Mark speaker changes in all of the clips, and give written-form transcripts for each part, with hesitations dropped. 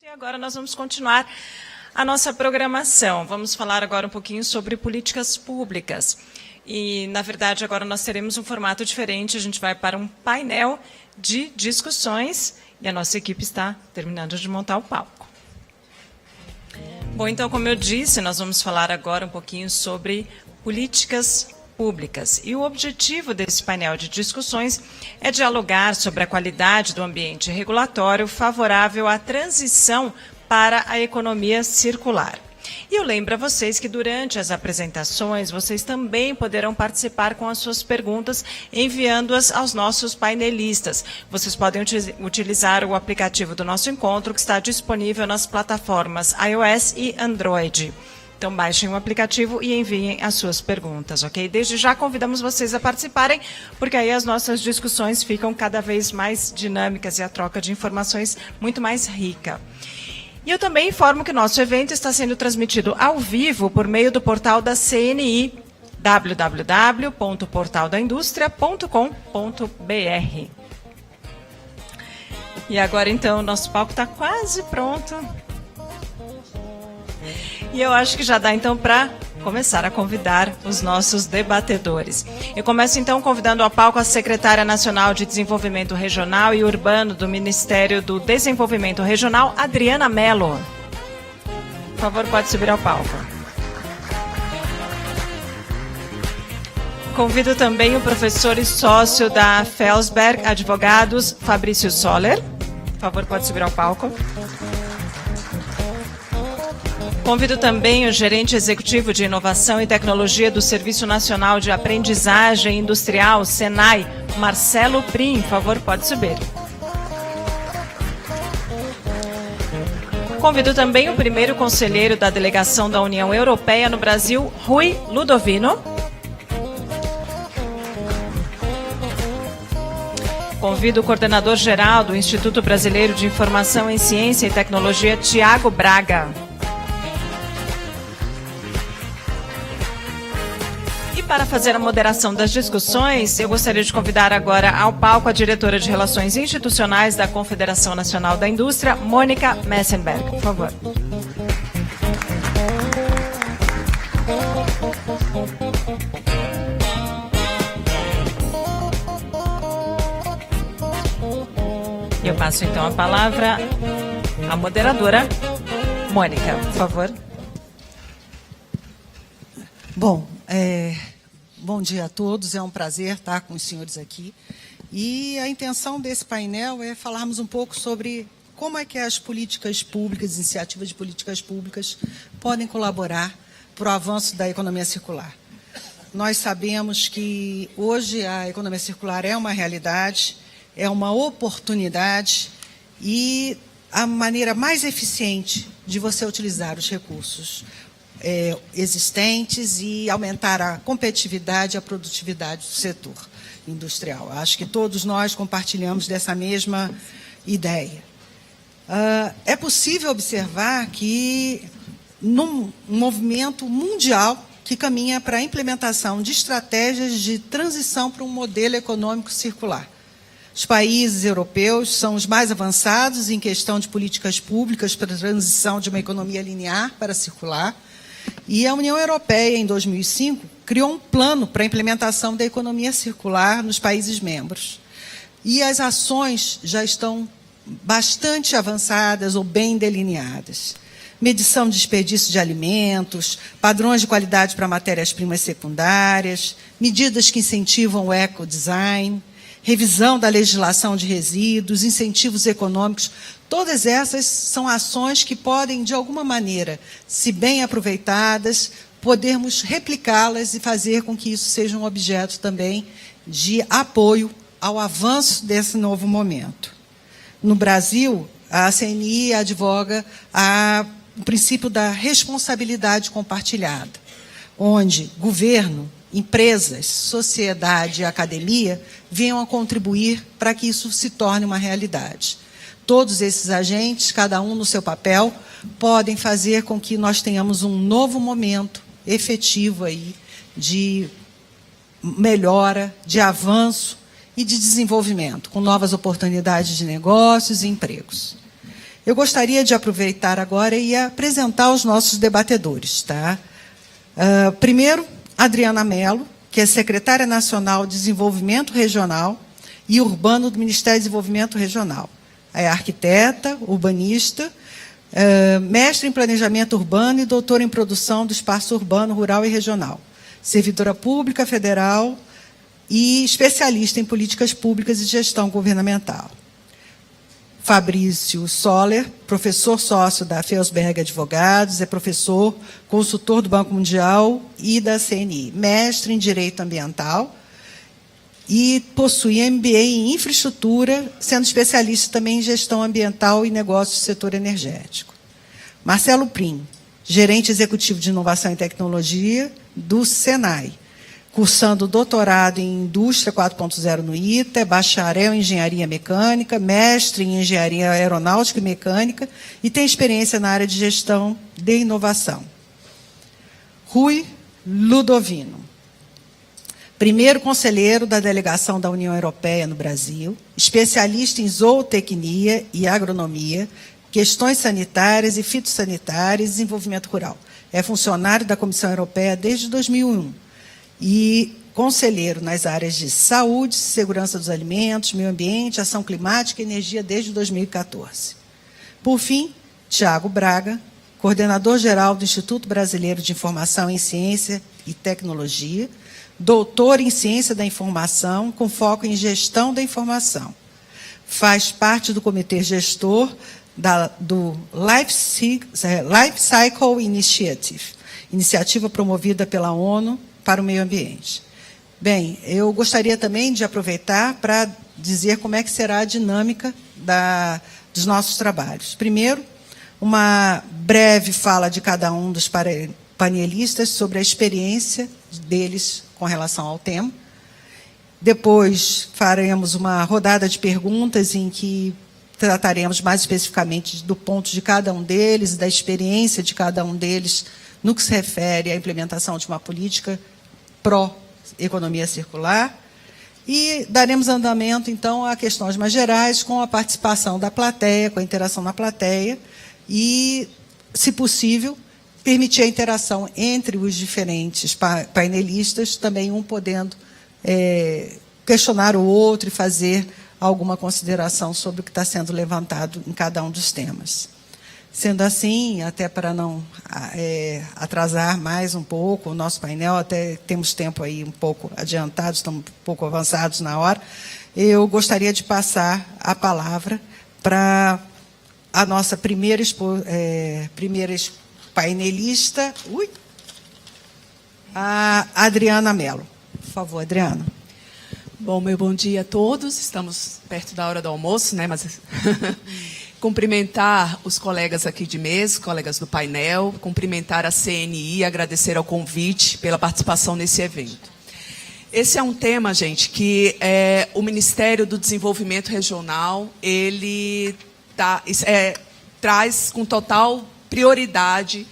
Speaker 1: E agora nós vamos continuar a nossa programação. Vamos falar agora um pouquinho sobre políticas públicas. E, na verdade, agora nós teremos um formato diferente. A gente vai para um painel de discussões e a nossa equipe está terminando de montar o palco. Bom, então, como eu disse, nós vamos falar agora um pouquinho sobre políticas públicas. E o objetivo desse painel de discussões é dialogar sobre a qualidade do ambiente regulatório favorável à transição para a economia circular. E eu lembro a vocês que durante as apresentações vocês também poderão participar com as suas perguntas, enviando-as aos nossos painelistas. Vocês podem utilizar o aplicativo do nosso encontro, que está disponível nas plataformas iOS e Android. Então, baixem o aplicativo e enviem as suas perguntas, ok? Desde já convidamos vocês a participarem, porque aí as nossas discussões ficam cada vez mais dinâmicas e a troca de informações muito mais rica. E eu também informo que o nosso evento está sendo transmitido ao vivo por meio do portal da CNI, www.portaldaindustria.com.br. E agora, então, o nosso palco está quase pronto. E eu acho que já dá, então, para começar a convidar os nossos debatedores. Eu começo, então, convidando ao palco a secretária nacional de Desenvolvimento Regional e Urbano do Ministério do Desenvolvimento Regional, Adriana Mello. Por favor, pode subir ao palco. Convido também o professor e sócio da Felsberg Advogados, Fabrício Soller. Por favor, pode subir ao palco. Convido também o gerente executivo de Inovação e Tecnologia do Serviço Nacional de Aprendizagem Industrial, SENAI, Marcelo Prim. Por favor, pode subir. Convido também o primeiro conselheiro da Delegação da União Europeia no Brasil, Rui Ludovino. Convido o coordenador-geral do Instituto Brasileiro de Informação em Ciência e Tecnologia, Tiago Braga. Para fazer a moderação das discussões, eu gostaria de convidar agora ao palco a diretora de Relações Institucionais da Confederação Nacional da Indústria, Mônica Messenberg. Por favor. Eu passo então a palavra à moderadora, Mônica, por favor.
Speaker 2: Bom dia a todos, é um prazer estar com os senhores aqui. E a intenção desse painel é falarmos um pouco sobre como é que as políticas públicas, iniciativas de políticas públicas, podem colaborar para o avanço da economia circular. Nós sabemos que hoje a economia circular é uma realidade, é uma oportunidade e a maneira mais eficiente de você utilizar os recursos existentes e aumentar a competitividade e a produtividade do setor industrial. Acho que todos nós compartilhamos dessa mesma ideia. É possível observar que, num movimento mundial que caminha para a implementação de estratégias de transição para um modelo econômico circular. Os países europeus são os mais avançados em questão de políticas públicas para a transição de uma economia linear para circular. E a União Europeia, em 2005, criou um plano para a implementação da economia circular nos países membros. E as ações já estão bastante avançadas ou bem delineadas. Medição de desperdício de alimentos, padrões de qualidade para matérias-primas secundárias, medidas que incentivam o ecodesign, revisão da legislação de resíduos, incentivos econômicos. Todas essas são ações que podem, de alguma maneira, se bem aproveitadas, podermos replicá-las e fazer com que isso seja um objeto também de apoio ao avanço desse novo momento. No Brasil, a CNI advoga o princípio da responsabilidade compartilhada, onde governo, empresas, sociedade e academia venham a contribuir para que isso se torne uma realidade. Todos esses agentes, cada um no seu papel, podem fazer com que nós tenhamos um novo momento efetivo aí de melhora, de avanço e de desenvolvimento, com novas oportunidades de negócios e empregos. Eu gostaria de aproveitar agora e apresentar os nossos debatedores. Tá? Primeiro, Adriana Mello, que é secretária nacional de Desenvolvimento Regional e Urbano do Ministério do Desenvolvimento Regional. É arquiteta, urbanista, mestre em Planejamento Urbano e doutora em Produção do Espaço Urbano, Rural e Regional. Servidora Pública Federal e especialista em Políticas Públicas e Gestão Governamental. Fabrício Soller, professor sócio da Felsberg Advogados, é professor, consultor do Banco Mundial e da CNI, mestre em Direito Ambiental e possui MBA em Infraestrutura, sendo especialista também em Gestão Ambiental e Negócios do Setor Energético. Marcelo Prim, gerente executivo de Inovação e Tecnologia do Senai, cursando doutorado em Indústria 4.0 no ITA, bacharel em Engenharia Mecânica, mestre em Engenharia Aeronáutica e Mecânica e tem experiência na área de Gestão de Inovação. Rui Ludovino, primeiro conselheiro da Delegação da União Europeia no Brasil, especialista em zootecnia e agronomia, questões sanitárias e fitossanitárias e desenvolvimento rural. É funcionário da Comissão Europeia desde 2001. E conselheiro nas áreas de saúde, segurança dos alimentos, meio ambiente, ação climática e energia desde 2014. Por fim, Tiago Braga, coordenador-geral do Instituto Brasileiro de Informação em Ciência e Tecnologia, doutor em Ciência da Informação, com foco em Gestão da Informação. Faz parte do comitê gestor do Life Cycle Initiative, iniciativa promovida pela ONU para o meio ambiente. Bem, eu gostaria também de aproveitar para dizer como é que será a dinâmica dos nossos trabalhos. Primeiro, uma breve fala de cada um dos panelistas sobre a experiência deles com relação ao tema. Depois, faremos uma rodada de perguntas em que trataremos mais especificamente do ponto de cada um deles, da experiência de cada um deles no que se refere à implementação de uma política pró-economia circular, e daremos andamento, então, a questões mais gerais, com a participação da plateia, com a interação na plateia, e, se possível, permitir a interação entre os diferentes painelistas, também um podendo questionar o outro e fazer alguma consideração sobre o que está sendo levantado em cada um dos temas. Sendo assim, até para não atrasar mais um pouco o nosso painel, até temos tempo aí um pouco adiantado, estamos um pouco avançados na hora, eu gostaria de passar a palavra para a nossa primeira painelista, a Adriana Mello. Por favor, Adriana.
Speaker 3: Bom, meu bom dia a todos. Estamos perto da hora do almoço, né? Mas cumprimentar os colegas aqui de mesa, colegas do painel, cumprimentar a CNI, agradecer ao convite pela participação nesse evento. Esse é um tema, gente, que o Ministério do Desenvolvimento Regional traz com total prioridade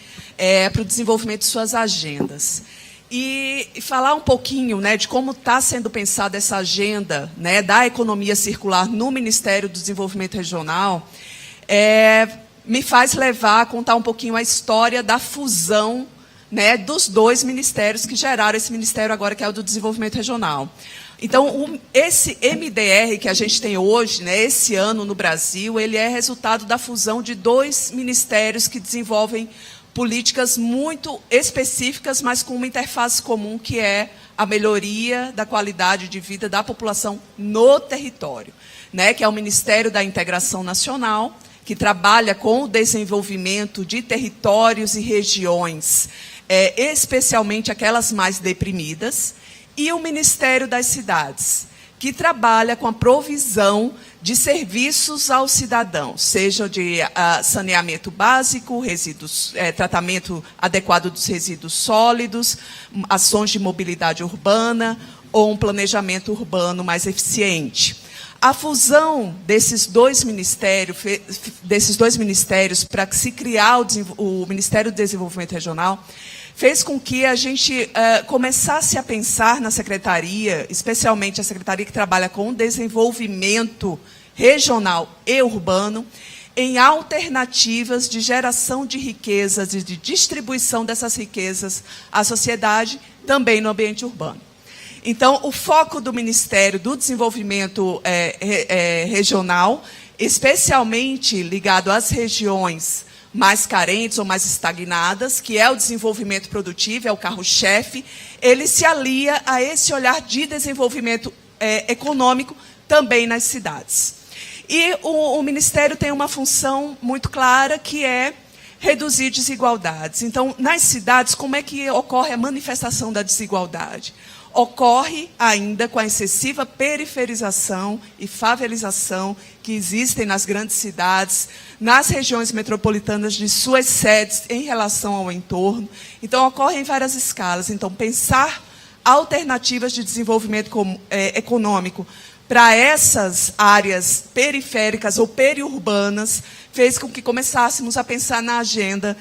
Speaker 3: para o desenvolvimento de suas agendas. E falar um pouquinho, né, de como está sendo pensada essa agenda, né, da economia circular no Ministério do Desenvolvimento Regional, me faz contar um pouquinho a história da fusão, né, dos dois ministérios que geraram esse ministério agora, que é o do Desenvolvimento Regional. Então, esse MDR que a gente tem hoje, né, esse ano no Brasil, ele é resultado da fusão de dois ministérios que desenvolvem políticas muito específicas, mas com uma interface comum, que é a melhoria da qualidade de vida da população no território, né, que é o Ministério da Integração Nacional, que trabalha com o desenvolvimento de territórios e regiões, especialmente aquelas mais deprimidas, e o Ministério das Cidades, que trabalha com a provisão de serviços aos cidadãos, seja de saneamento básico, tratamento adequado dos resíduos sólidos, ações de mobilidade urbana ou um planejamento urbano mais eficiente. A fusão desses dois ministérios para se criar o Ministério do Desenvolvimento Regional fez com que a gente começasse a pensar na secretaria, especialmente a secretaria que trabalha com o desenvolvimento regional e urbano, em alternativas de geração de riquezas e de distribuição dessas riquezas à sociedade, também no ambiente urbano. Então, o foco do Ministério do Desenvolvimento Regional, especialmente ligado às regiões mais carentes ou mais estagnadas, que é o desenvolvimento produtivo, é o carro-chefe, ele se alia a esse olhar de desenvolvimento econômico também nas cidades. E o Ministério tem uma função muito clara, que é reduzir desigualdades. Então, nas cidades, como é que ocorre a manifestação da desigualdade? Ocorre ainda com a excessiva periferização e favelização que existem nas grandes cidades, nas regiões metropolitanas de suas sedes em relação ao entorno. Então, ocorre em várias escalas. Então, pensar alternativas de desenvolvimento econômico para essas áreas periféricas ou periurbanas fez com que começássemos a pensar na agenda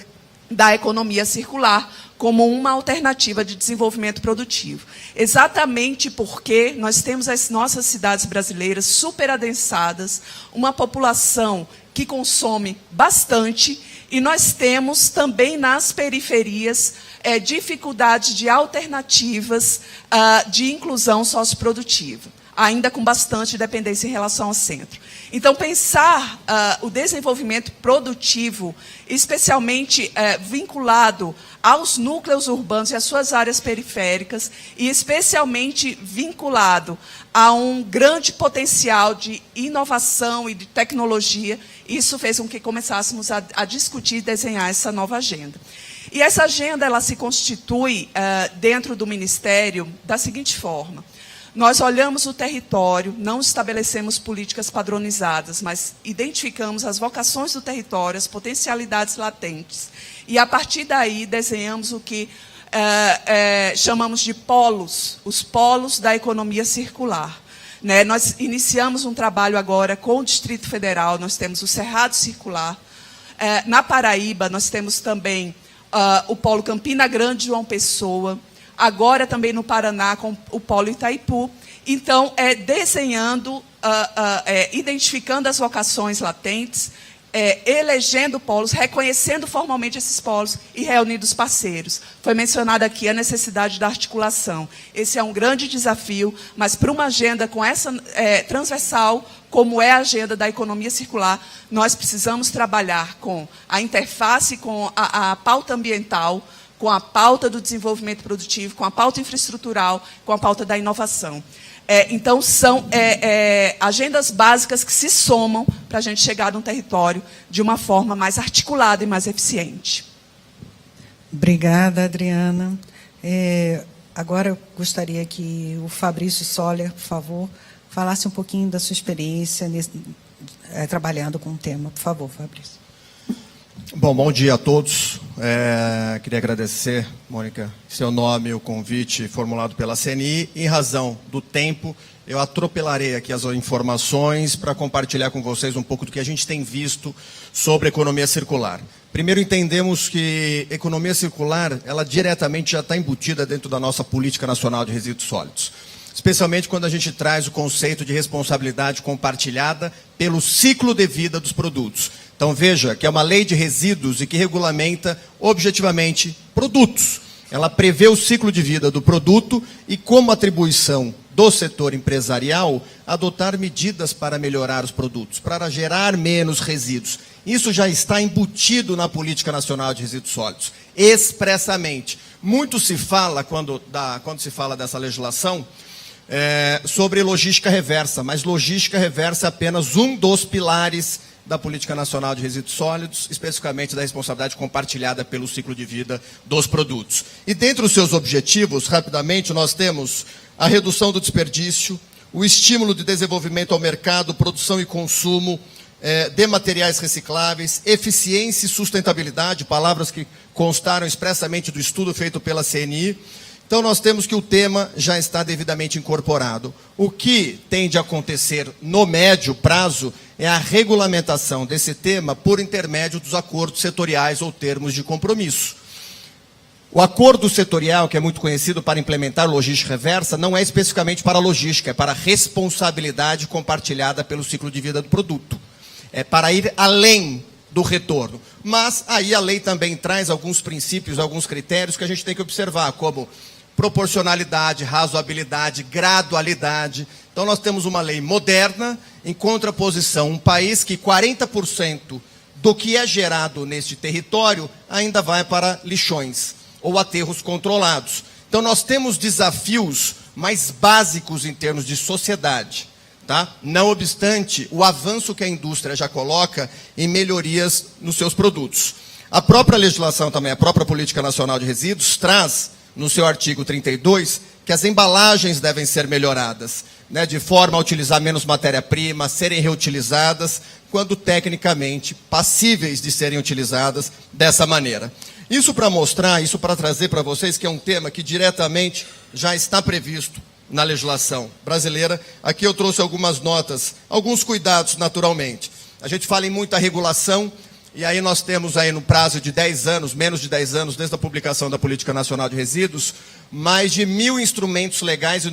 Speaker 3: da economia circular como uma alternativa de desenvolvimento produtivo. Exatamente porque nós temos as nossas cidades brasileiras superadensadas, uma população que consome bastante, e nós temos também nas periferias dificuldades de alternativas de inclusão socioprodutiva, ainda com bastante dependência em relação ao centro. Então, pensar o desenvolvimento produtivo, especialmente vinculado aos núcleos urbanos e às suas áreas periféricas, e especialmente vinculado a um grande potencial de inovação e de tecnologia, isso fez com que começássemos a discutir e desenhar essa nova agenda. E essa agenda ela se constitui dentro do Ministério da seguinte forma: nós olhamos o território, não estabelecemos políticas padronizadas, mas identificamos as vocações do território, as potencialidades latentes. E, a partir daí, desenhamos o que chamamos de polos, os polos da economia circular. Né? Nós iniciamos um trabalho agora com o Distrito Federal, nós temos o Cerrado Circular. Na Paraíba, nós temos também o polo Campina Grande, João Pessoa. Agora também no Paraná, com o polo Itaipu. Então, desenhando, identificando as vocações latentes, elegendo polos, reconhecendo formalmente esses polos e reunindo os parceiros. Foi mencionada aqui a necessidade da articulação. Esse é um grande desafio, mas para uma agenda com essa transversal, como é a agenda da economia circular, nós precisamos trabalhar com a interface com a pauta ambiental, com a pauta do desenvolvimento produtivo, com a pauta infraestrutural, com a pauta da inovação. Então, são agendas básicas que se somam para a gente chegar num território de uma forma mais articulada e mais eficiente.
Speaker 2: Obrigada, Adriana. Agora, eu gostaria que o Fabrício Soller, por favor, falasse um pouquinho da sua experiência trabalhando com o tema. Por favor, Fabrício.
Speaker 4: Bom dia a todos. Queria agradecer, Mônica, seu nome e o convite formulado pela CNI. Em razão do tempo, eu atropelarei aqui as informações para compartilhar com vocês um pouco do que a gente tem visto sobre economia circular. Primeiro, entendemos que economia circular, ela diretamente já está embutida dentro da nossa Política Nacional de Resíduos Sólidos, especialmente quando a gente traz o conceito de responsabilidade compartilhada pelo ciclo de vida dos produtos. Então, veja que é uma lei de resíduos e que regulamenta objetivamente produtos. Ela prevê o ciclo de vida do produto e, como atribuição do setor empresarial, adotar medidas para melhorar os produtos, para gerar menos resíduos. Isso já está embutido na Política Nacional de Resíduos Sólidos, expressamente. Muito se fala, quando se fala dessa legislação, sobre logística reversa, mas logística reversa é apenas um dos pilares da Política Nacional de Resíduos Sólidos, especificamente da responsabilidade compartilhada pelo ciclo de vida dos produtos. E dentre os seus objetivos, rapidamente, nós temos a redução do desperdício, o estímulo de desenvolvimento ao mercado, produção e consumo de materiais recicláveis, eficiência e sustentabilidade, palavras que constaram expressamente do estudo feito pela CNI. Então, nós temos que o tema já está devidamente incorporado. O que tende a acontecer no médio prazo é a regulamentação desse tema por intermédio dos acordos setoriais ou termos de compromisso. O acordo setorial, que é muito conhecido para implementar logística reversa, não é especificamente para logística, é para responsabilidade compartilhada pelo ciclo de vida do produto. para ir além do retorno. Mas aí a lei também traz alguns princípios, alguns critérios que a gente tem que observar, como proporcionalidade, razoabilidade, gradualidade. Então nós temos uma lei moderna, em contraposição, um país que 40% do que é gerado neste território ainda vai para lixões ou aterros controlados. Então nós temos desafios mais básicos em termos de sociedade. Tá? Não obstante o avanço que a indústria já coloca em melhorias nos seus produtos. A própria legislação também, a própria Política Nacional de Resíduos, traz no seu artigo 32 que as embalagens devem ser melhoradas, né, de forma a utilizar menos matéria-prima, serem reutilizadas, quando tecnicamente passíveis de serem utilizadas dessa maneira. Isso para mostrar, isso para trazer para vocês que é um tema que diretamente já está previsto na legislação brasileira. Aqui eu trouxe algumas notas, alguns cuidados naturalmente. A gente fala em muita regulação, e aí nós temos aí no prazo de 10 anos, menos de 10 anos, desde a publicação da Política Nacional de Resíduos, mais de 1.000 instrumentos legais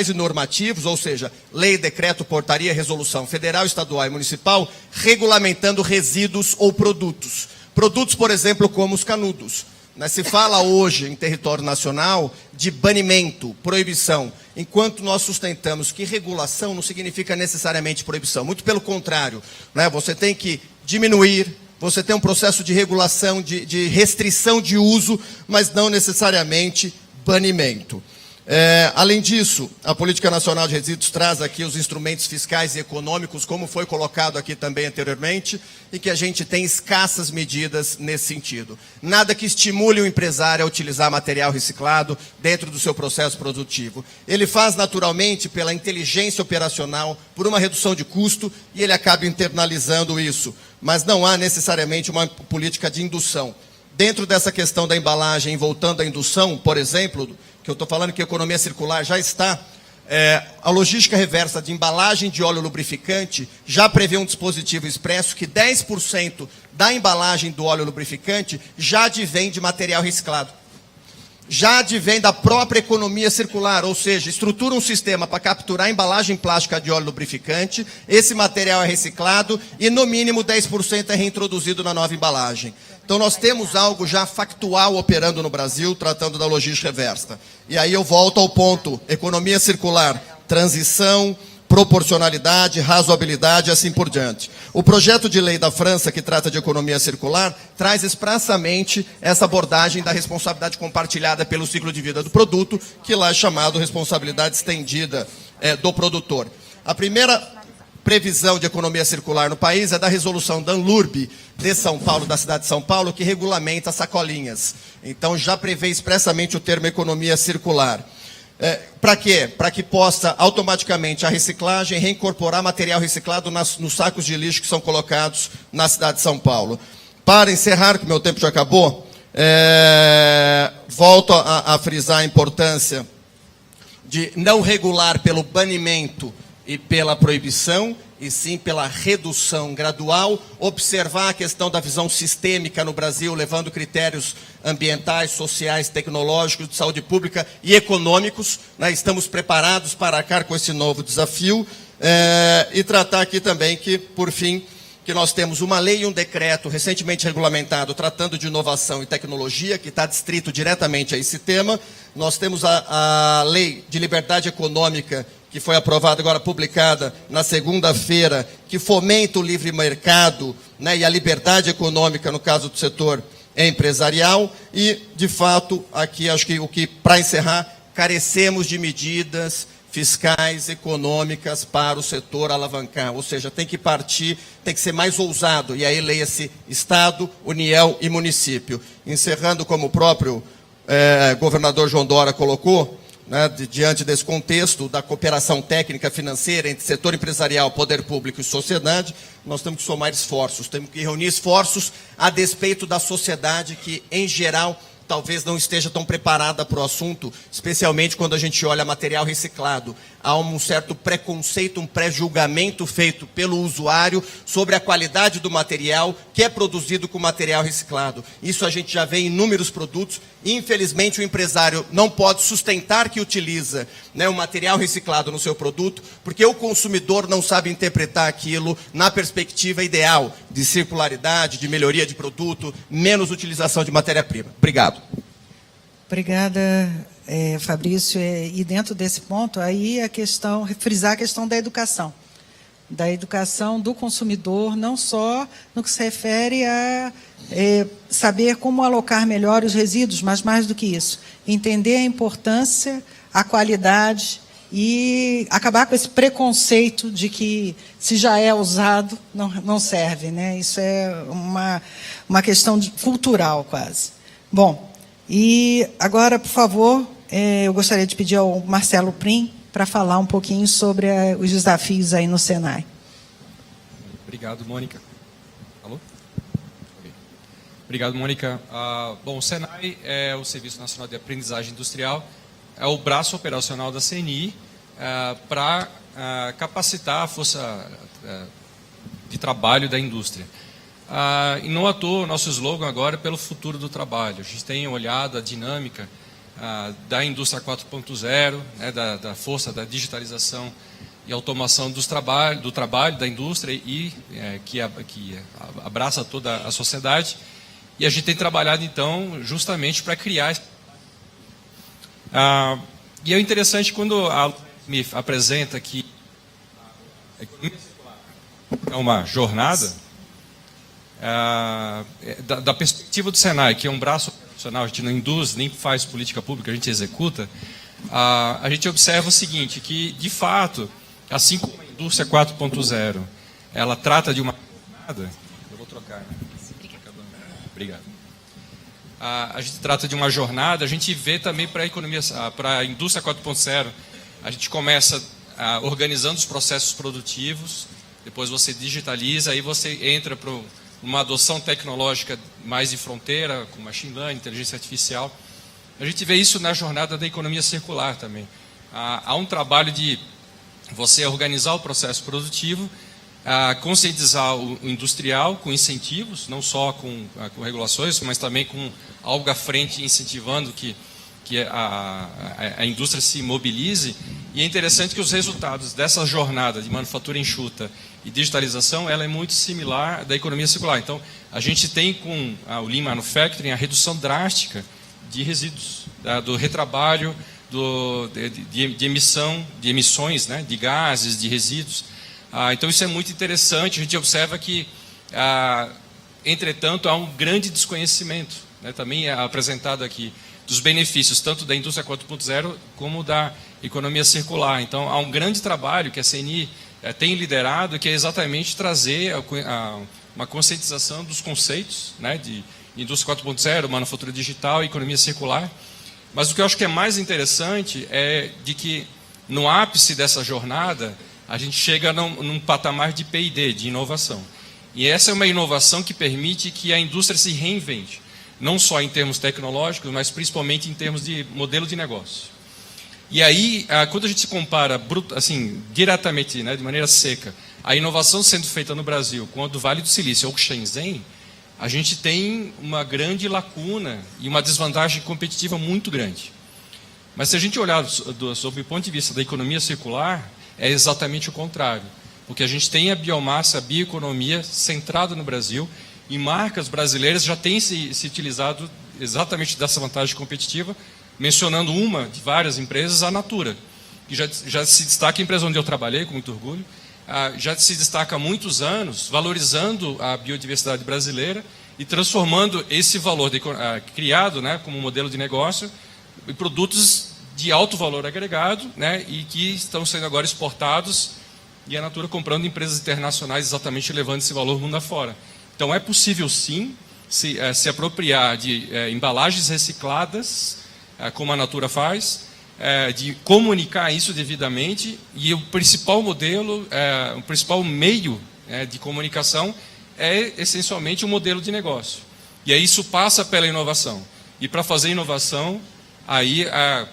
Speaker 4: e normativos, ou seja, lei, decreto, portaria, resolução federal, estadual e municipal, regulamentando resíduos ou produtos. Produtos, por exemplo, como os canudos. Se fala hoje em território nacional de banimento, proibição, enquanto nós sustentamos que regulação não significa necessariamente proibição. Muito pelo contrário, né? Você tem que diminuir, você tem um processo de regulação, de restrição de uso, mas não necessariamente banimento. Além disso, a Política Nacional de Resíduos traz aqui os instrumentos fiscais e econômicos, como foi colocado aqui também anteriormente, e que a gente tem escassas medidas nesse sentido. Nada que estimule o empresário a utilizar material reciclado dentro do seu processo produtivo. Ele faz naturalmente pela inteligência operacional, por uma redução de custo, e ele acaba internalizando isso. Mas não há necessariamente uma política de indução. Dentro dessa questão da embalagem, voltando à indução, por exemplo, que eu estou falando que a economia circular já está, a logística reversa de embalagem de óleo lubrificante já prevê um dispositivo expresso que 10% da embalagem do óleo lubrificante já advém de material reciclado. Já advém da própria economia circular, ou seja, estrutura um sistema para capturar a embalagem plástica de óleo lubrificante, esse material é reciclado e no mínimo 10% é reintroduzido na nova embalagem. Então nós temos algo já factual operando no Brasil, tratando da logística reversa. E aí eu volto ao ponto, economia circular, transição, proporcionalidade, razoabilidade e assim por diante. O projeto de lei da França, que trata de economia circular, traz expressamente essa abordagem da responsabilidade compartilhada pelo ciclo de vida do produto, que lá é chamado responsabilidade estendida do produtor. A primeira previsão de economia circular no país é da resolução da ANLURB de São Paulo, da cidade de São Paulo, que regulamenta as sacolinhas. Então já prevê expressamente o termo economia circular. Para quê? Para que possa automaticamente a reciclagem reincorporar material reciclado nos sacos de lixo que são colocados na cidade de São Paulo. Para encerrar, que meu tempo já acabou, volto a frisar a importância de não regular pelo banimento e pela proibição, e sim pela redução gradual, observar a questão da visão sistêmica no Brasil, levando critérios ambientais, sociais, tecnológicos, de saúde pública e econômicos. Estamos preparados para arcar com esse novo desafio, e tratar aqui também que, por fim, que nós temos uma lei e um decreto recentemente regulamentado tratando de inovação e tecnologia, que está distrito diretamente a esse tema. Nós temos a Lei de Liberdade Econômica, que foi aprovada agora, publicada na segunda-feira, que fomenta o livre mercado, né, e a liberdade econômica, no caso do setor empresarial. E, de fato, aqui acho que para encerrar, carecemos de medidas fiscais, econômicas para o setor alavancar. Ou seja, tem que partir, tem que ser mais ousado. E aí leia-se Estado, União e município. Encerrando, como o próprio governador João Dória colocou, né, diante desse contexto da cooperação técnica financeira entre setor empresarial, poder público e sociedade, nós temos que somar esforços, temos que reunir esforços a despeito da sociedade que, em geral, talvez não esteja tão preparada para o assunto, especialmente quando a gente olha material reciclado. Há um certo preconceito, um pré-julgamento feito pelo usuário sobre a qualidade do material que é produzido com material reciclado. Isso a gente já vê em inúmeros produtos. Infelizmente, o empresário não pode sustentar que utiliza, né, o material reciclado no seu produto, porque o consumidor não sabe interpretar aquilo na perspectiva ideal de circularidade, de melhoria de produto, menos utilização de matéria-prima. Obrigado.
Speaker 2: Obrigada, Fabrício. E dentro desse ponto, aí frisar a questão da educação do consumidor, não só no que se refere a saber como alocar melhor os resíduos, mas mais do que isso, entender a importância, a qualidade e acabar com esse preconceito de que se já é usado, não serve, né? Isso é uma questão cultural quase. Bom, e agora, por favor, eu gostaria de pedir ao Marcelo Prim para falar um pouquinho sobre os desafios aí no Senai.
Speaker 5: Obrigado, Mônica. Alô? Okay. Obrigado, Mônica. Bom, o Senai é o Serviço Nacional de Aprendizagem Industrial, é o braço operacional da CNI para capacitar a força de trabalho da indústria. E não à toa, o nosso slogan agora é pelo futuro do trabalho. A gente tem olhado a dinâmica da indústria 4.0, né, da força da digitalização e automação do trabalho da indústria e que abraça toda a sociedade. E a gente tem trabalhado, então, justamente para criar... e é interessante quando a me apresenta que a economia circular é uma jornada, da perspectiva do Senai, que é um braço operacional, a gente não induz, nem faz política pública, a gente executa, a gente observa o seguinte, que, de fato, assim como a indústria 4.0, ela trata de uma jornada... Eu vou trocar, né? Obrigado. A gente trata de uma jornada, a gente vê também para a indústria 4.0, a gente começa organizando os processos produtivos, depois você digitaliza, aí você entra para uma adoção tecnológica mais de fronteira, com machine learning, inteligência artificial. A gente vê isso na jornada da economia circular também. Há um trabalho de você organizar o processo produtivo, conscientizar o industrial com incentivos, não só com regulações, mas também com algo à frente incentivando que a indústria se mobilize. E é interessante que os resultados dessa jornada de manufatura enxuta e digitalização, ela é muito similar da economia circular. Então, a gente tem com o Lean Manufacturing a redução drástica de resíduos, do retrabalho, de emissões, né, de gases, de resíduos. Então, isso é muito interessante. A gente observa que, entretanto, há um grande desconhecimento, né, também é apresentado aqui, dos benefícios tanto da indústria 4.0 como da economia circular. Então, há um grande trabalho que a CNI tem liderado, que é exatamente trazer uma conscientização dos conceitos, né, de indústria 4.0, manufatura digital e economia circular. Mas o que eu acho que é mais interessante é de que, no ápice dessa jornada, a gente chega num patamar de P&D, de inovação. E essa é uma inovação que permite que a indústria se reinvente, não só em termos tecnológicos, mas principalmente em termos de modelo de negócio. E aí, quando a gente se compara assim, diretamente, né, de maneira seca, a inovação sendo feita no Brasil com a do Vale do Silício ou Shenzhen, a gente tem uma grande lacuna e uma desvantagem competitiva muito grande. Mas se a gente olhar sob o ponto de vista da economia circular, é exatamente o contrário. Porque a gente tem a biomassa, a bioeconomia centrada no Brasil, e marcas brasileiras já têm se utilizado exatamente dessa vantagem competitiva, mencionando uma de várias empresas, a Natura, que já se destaca, a empresa onde eu trabalhei, com muito orgulho, já se destaca há muitos anos, valorizando a biodiversidade brasileira e transformando esse valor criado, né, como modelo de negócio em produtos de alto valor agregado, né, e que estão sendo agora exportados, e a Natura comprando empresas internacionais exatamente levando esse valor mundo afora. Então, é possível, sim, se apropriar de embalagens recicladas, como a Natura faz, de comunicar isso devidamente, e o principal modelo, o principal meio de comunicação é, essencialmente, o modelo de negócio. E aí isso passa pela inovação. E para fazer inovação, aí a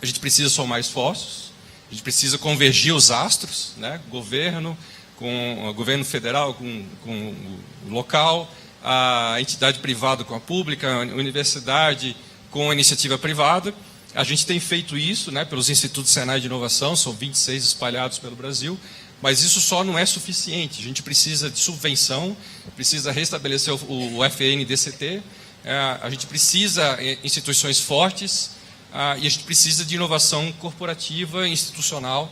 Speaker 5: gente precisa somar esforços, a gente precisa convergir os astros, né? Governo, com o governo federal, com o local, a entidade privada com a pública, a universidade com a iniciativa privada. A gente tem feito isso, né, pelos Institutos Senai de Inovação, são 26 espalhados pelo Brasil, mas isso só não é suficiente. A gente precisa de subvenção, precisa restabelecer o FNDCT, a gente precisa de instituições fortes e a gente precisa de inovação corporativa e institucional,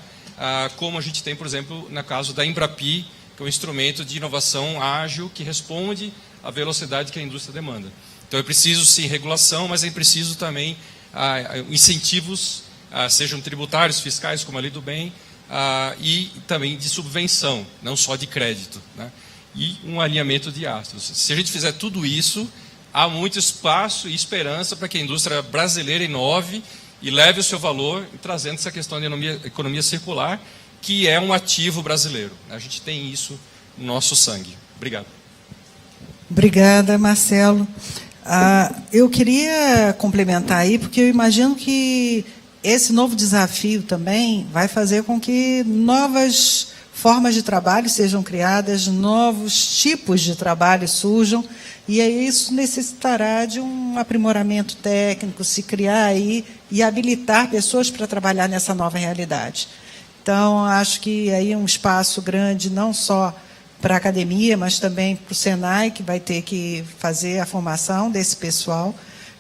Speaker 5: como a gente tem, por exemplo, no caso da Embrapi, que é um instrumento de inovação ágil que responde à velocidade que a indústria demanda. Então, é preciso, sim, regulação, mas é preciso também incentivos, sejam tributários, fiscais, como a Lei do Bem, e também de subvenção, não só de crédito, né? E um alinhamento de astros. Se a gente fizer tudo isso, há muito espaço e esperança para que a indústria brasileira inove e leve o seu valor, trazendo essa questão de economia circular, que é um ativo brasileiro. A gente tem isso no nosso sangue. Obrigado.
Speaker 2: Obrigada, Marcelo. Eu queria complementar aí, porque eu imagino que esse novo desafio também vai fazer com que novas formas de trabalho sejam criadas, novos tipos de trabalho surjam, e aí isso necessitará de um aprimoramento técnico, se criar aí e habilitar pessoas para trabalhar nessa nova realidade. Então, acho que aí é um espaço grande, não só para a academia, mas também para o Senai, que vai ter que fazer a formação desse pessoal,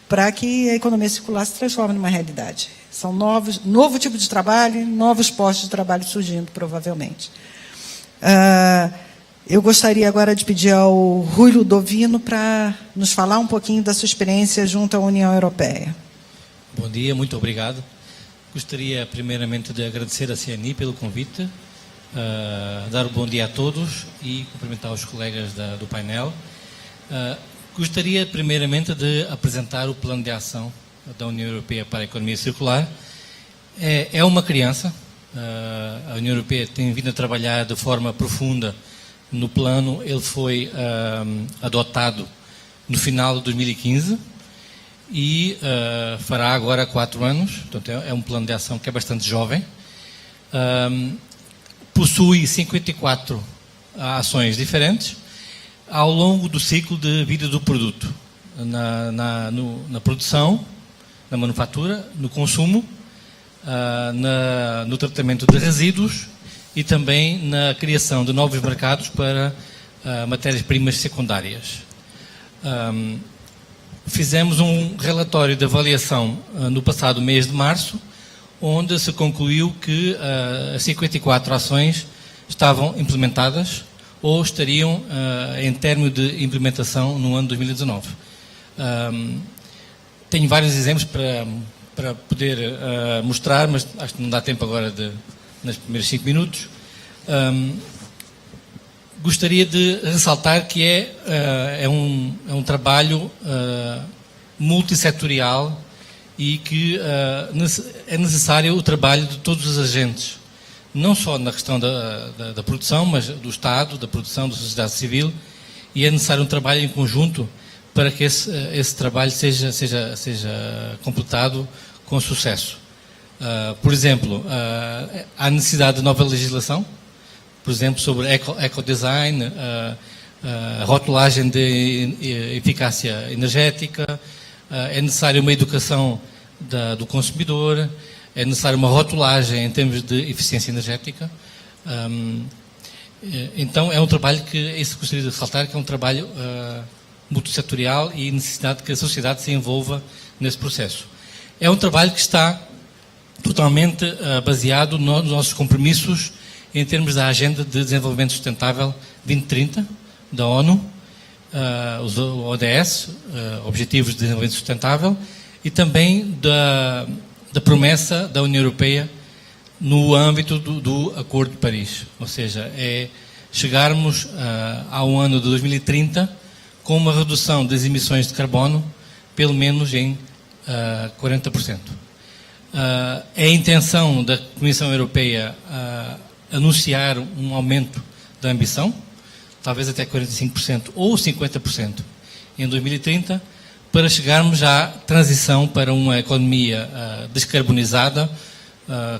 Speaker 2: para que a economia circular se transforme numa realidade. São novo tipo de trabalho, novos postos de trabalho surgindo, provavelmente. Eu gostaria agora de pedir ao Rui Ludovino para nos falar um pouquinho da sua experiência junto à União Europeia.
Speaker 6: Bom dia, muito obrigado. Gostaria, primeiramente, de agradecer à CNI pelo convite, dar um bom dia a todos e cumprimentar os colegas do painel. Gostaria, primeiramente, de apresentar o plano de ação da União Europeia para a economia circular. É uma criança. A União Europeia tem vindo a trabalhar de forma profunda no plano. Ele foi adotado no final de 2015 e fará agora 4 anos. Portanto, é um plano de ação que é bastante jovem. Possui 54 ações diferentes ao longo do ciclo de vida do produto, na produção, na manufatura, no consumo, no tratamento de resíduos e também na criação de novos mercados para matérias-primas secundárias. Fizemos um relatório de avaliação no passado mês de março, onde se concluiu que as 54 ações estavam implementadas ou estariam em término de implementação no ano 2019. Tenho vários exemplos para poder mostrar, mas acho que não dá tempo agora nos primeiros 5 minutos. Gostaria de ressaltar que é um trabalho multissetorial e que é necessário o trabalho de todos os agentes, não só na questão da produção, mas do Estado, da produção, da sociedade civil, e é necessário um trabalho em conjunto para que esse trabalho seja completado com sucesso. Por exemplo, há necessidade de nova legislação, por exemplo, sobre ecodesign, rotulagem de eficácia energética, é necessário uma educação do consumidor, é necessário uma rotulagem em termos de eficiência energética. Então, é um trabalho que, isso gostaria de ressaltar, que é um trabalho multissetorial e necessidade que a sociedade se envolva nesse processo. É um trabalho que está totalmente baseado nos nossos compromissos em termos da Agenda de Desenvolvimento Sustentável 2030 da ONU, os ODS, Objetivos de Desenvolvimento Sustentável, e também da promessa da União Europeia no âmbito do Acordo de Paris. Ou seja, é chegarmos ao ano de 2030 com uma redução das emissões de carbono pelo menos em 40%. É a intenção da Comissão Europeia anunciar um aumento da ambição, talvez até 45% ou 50% em 2030, para chegarmos à transição para uma economia descarbonizada,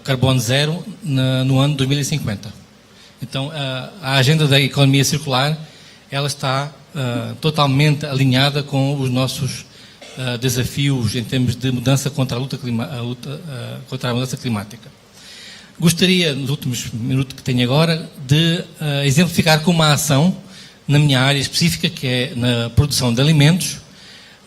Speaker 6: carbono zero, no ano 2050. Então, a agenda da economia circular, ela está totalmente alinhada com os nossos desafios em termos de mudança contra contra a mudança climática. Gostaria, nos últimos minutos que tenho agora, de exemplificar com uma ação na minha área específica, que é na produção de alimentos.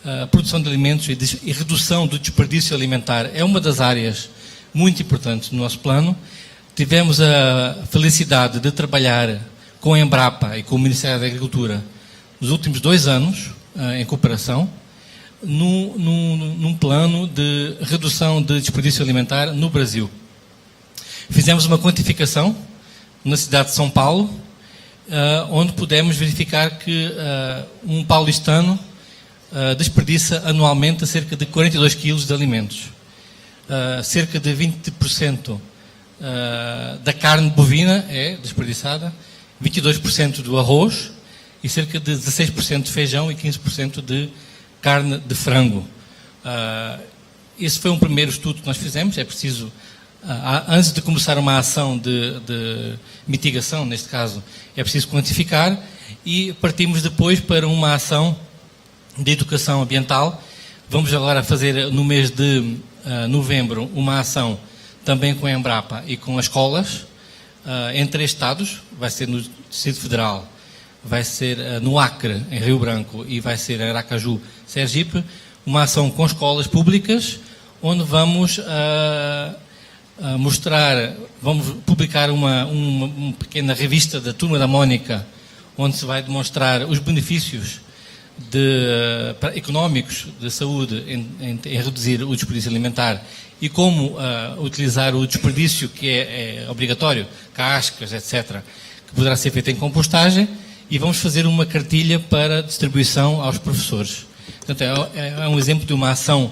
Speaker 6: A produção de alimentos e redução do desperdício alimentar é uma das áreas muito importantes do nosso plano. Tivemos a felicidade de trabalhar com a Embrapa e com o Ministério da Agricultura nos últimos 2 anos, em cooperação, num plano de redução de desperdício alimentar no Brasil. Fizemos uma quantificação na cidade de São Paulo, onde pudemos verificar que um paulistano desperdiça anualmente cerca de 42 quilos de alimentos. Cerca de 20% da carne bovina é desperdiçada, 22% do arroz e cerca de 16% de feijão e 15% de carne de frango. Esse foi um primeiro estudo que nós fizemos. É preciso, antes de começar uma ação de mitigação, neste caso, é preciso quantificar, e partimos depois para uma ação de educação ambiental. Vamos agora fazer, no mês de novembro, uma ação também com a Embrapa e com as escolas, em 3 estados. Vai ser no Distrito Federal, vai ser no Acre, em Rio Branco, e vai ser em Aracaju, Sergipe. Uma ação com escolas públicas, onde vamos vamos publicar uma pequena revista da Turma da Mônica, onde se vai demonstrar os benefícios económicos de saúde em reduzir o desperdício alimentar e como utilizar o desperdício que é obrigatório, cascas, etc., que poderá ser feito em compostagem, e vamos fazer uma cartilha para distribuição aos professores. Portanto, é um exemplo de uma ação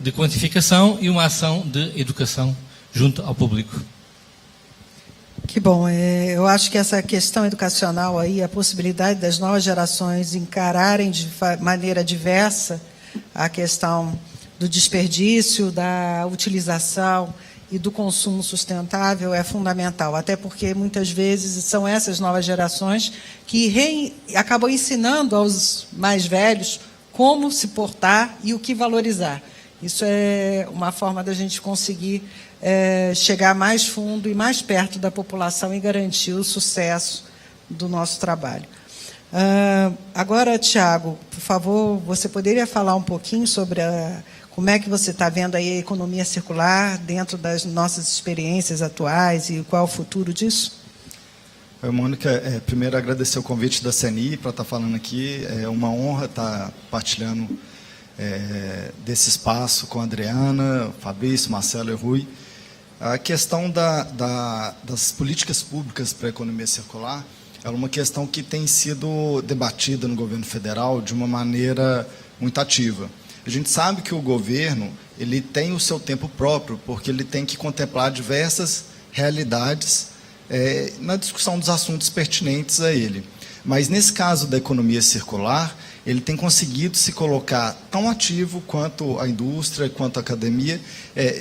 Speaker 6: de quantificação e uma ação de educação junto ao público.
Speaker 2: Que bom. Eu acho que essa questão educacional aí, a possibilidade das novas gerações encararem de maneira diversa a questão do desperdício, da utilização e do consumo sustentável é fundamental, até porque muitas vezes são essas novas gerações que acabam ensinando aos mais velhos como se portar e o que valorizar. Isso é uma forma da gente conseguir chegar mais fundo e mais perto da população e garantir o sucesso do nosso trabalho. Agora, Tiago, por favor, você poderia falar um pouquinho sobre como é que você está vendo aí a economia circular dentro das nossas experiências atuais e qual é o futuro disso?
Speaker 7: Oi, Mônica. Primeiro, agradecer o convite da CNI para estar falando aqui. É uma honra estar partilhando desse espaço com a Adriana, Fabrício, Marcelo e Rui. A questão das políticas públicas para a economia circular é uma questão que tem sido debatida no governo federal de uma maneira muito ativa. A gente sabe que o governo ele tem o seu tempo próprio, porque ele tem que contemplar diversas realidades na discussão dos assuntos pertinentes a ele. Mas, nesse caso da economia circular, ele tem conseguido se colocar tão ativo quanto a indústria, quanto a academia,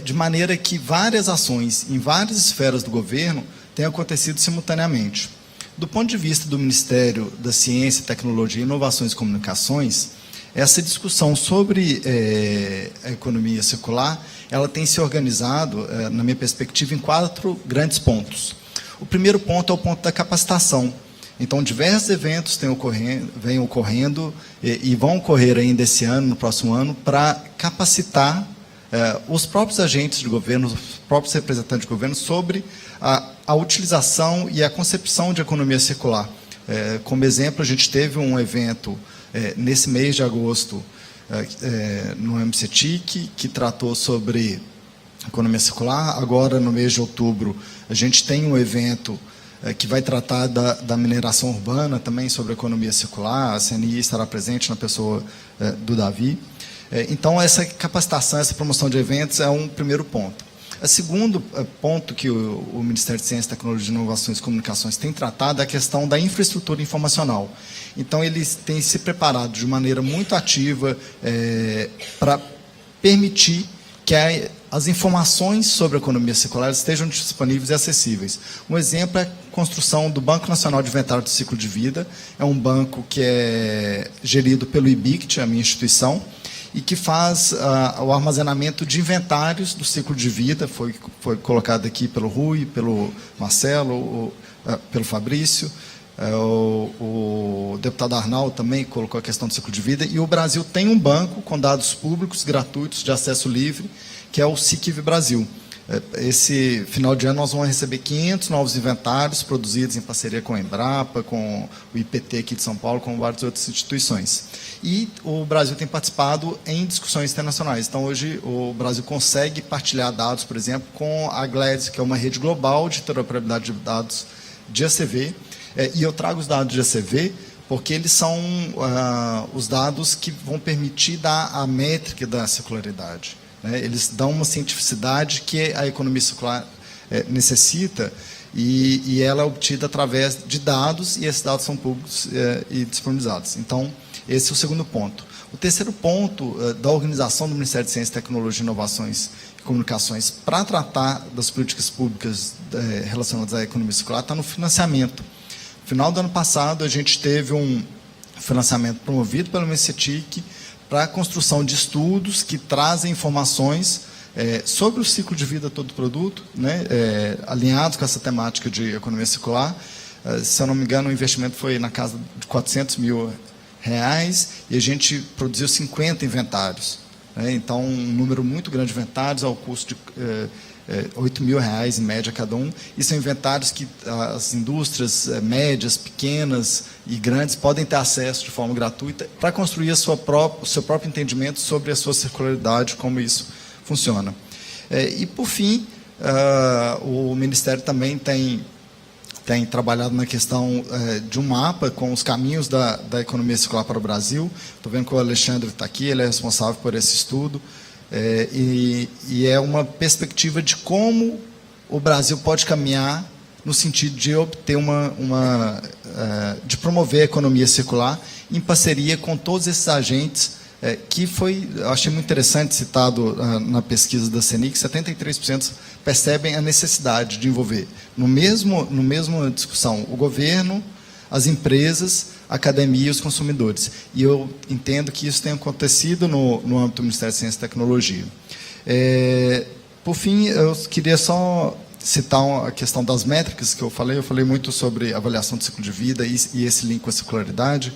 Speaker 7: de maneira que várias ações em várias esferas do governo têm acontecido simultaneamente. Do ponto de vista do Ministério da Ciência, Tecnologia, Inovações e Comunicações, essa discussão sobre a economia circular, ela tem se organizado, na minha perspectiva, em 4 grandes pontos. O primeiro ponto é o ponto da capacitação. Então, diversos eventos vêm ocorrendo e vão ocorrer ainda esse ano, no próximo ano, para capacitar os próprios agentes de governo, os próprios representantes de governo, sobre a utilização e a concepção de economia circular. Como exemplo, a gente teve um evento nesse mês de agosto no MCTIC, que tratou sobre economia circular. Agora, no mês de outubro, a gente tem um evento que vai tratar da mineração urbana, também sobre economia circular. A CNI estará presente na pessoa do Davi. Então, essa capacitação, essa promoção de eventos é um primeiro ponto. O segundo ponto que o Ministério de Ciência, Tecnologia, Inovações e Comunicações tem tratado é a questão da infraestrutura informacional. Então, eles têm se preparado de maneira muito ativa para permitir que as informações sobre a economia circular estejam disponíveis e acessíveis. Um exemplo é a construção do Banco Nacional de Inventário do Ciclo de Vida. É um banco que é gerido pelo IBICT, a minha instituição, e que faz o armazenamento de inventários do ciclo de vida. Foi colocado aqui pelo Rui, pelo Marcelo, pelo Fabrício. O deputado Arnaldo também colocou a questão do ciclo de vida. E o Brasil tem um banco com dados públicos, gratuitos, de acesso livre, que é o SICIV Brasil. Esse final de ano nós vamos receber 500 novos inventários produzidos em parceria com a Embrapa, com o IPT aqui de São Paulo, com várias outras instituições. E o Brasil tem participado em discussões internacionais. Então, hoje, o Brasil consegue partilhar dados, por exemplo, com a GLAD, que é uma rede global de interoperabilidade de dados de ACV. E eu trago os dados de ACV porque eles são os dados que vão permitir dar a métrica da circularidade. Eles dão uma cientificidade que a economia circular necessita, e ela é obtida através de dados, e esses dados são públicos e disponibilizados. Então, esse é o segundo ponto. O terceiro ponto da organização do Ministério de Ciência, Tecnologia, Inovações e Comunicações para tratar das políticas públicas relacionadas à economia circular está no financiamento. No final do ano passado, a gente teve um financiamento promovido pelo MCTIC para a construção de estudos que trazem informações sobre o ciclo de vida de todo produto, alinhados com essa temática de economia circular. Se eu não me engano, o investimento foi na casa de R$400 mil, e a gente produziu 50 inventários. Então, um número muito grande de inventários, ao custo de R$8 mil em média cada um, e são inventários que as indústrias médias, pequenas e grandes podem ter acesso de forma gratuita para construir o seu próprio entendimento sobre a sua circularidade, como isso funciona. E, por fim, o Ministério também tem trabalhado na questão de um mapa com os caminhos da economia circular para o Brasil. Estou vendo que o Alexandre está aqui, ele é responsável por esse estudo. E é uma perspectiva de como o Brasil pode caminhar no sentido de obter de promover a economia circular em parceria com todos esses agentes, que eu achei muito interessante, citado na pesquisa da CNI, que 73% percebem a necessidade de envolver no mesmo discussão o governo, as empresas, a academia e os consumidores. E eu entendo que isso tem acontecido no âmbito do Ministério de Ciência e Tecnologia. Por fim, eu queria só citar a questão das métricas que eu falei. Eu falei muito sobre avaliação do ciclo de vida e esse link com a circularidade.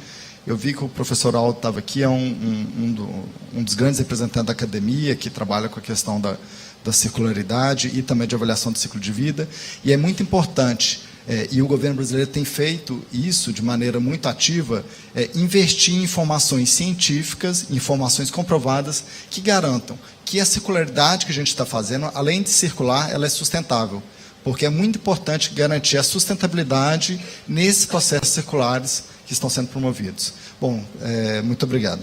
Speaker 7: Eu vi que o professor Aldo estava aqui, é um dos grandes representantes da academia, que trabalha com a questão da circularidade e também de avaliação do ciclo de vida. E é muito importante, e o governo brasileiro tem feito isso de maneira muito ativa, investir em informações científicas, informações comprovadas, que garantam que a circularidade que a gente está fazendo, além de circular, ela é sustentável. Porque é muito importante garantir a sustentabilidade nesses processos circulares que estão sendo promovidos. Bom, muito obrigado.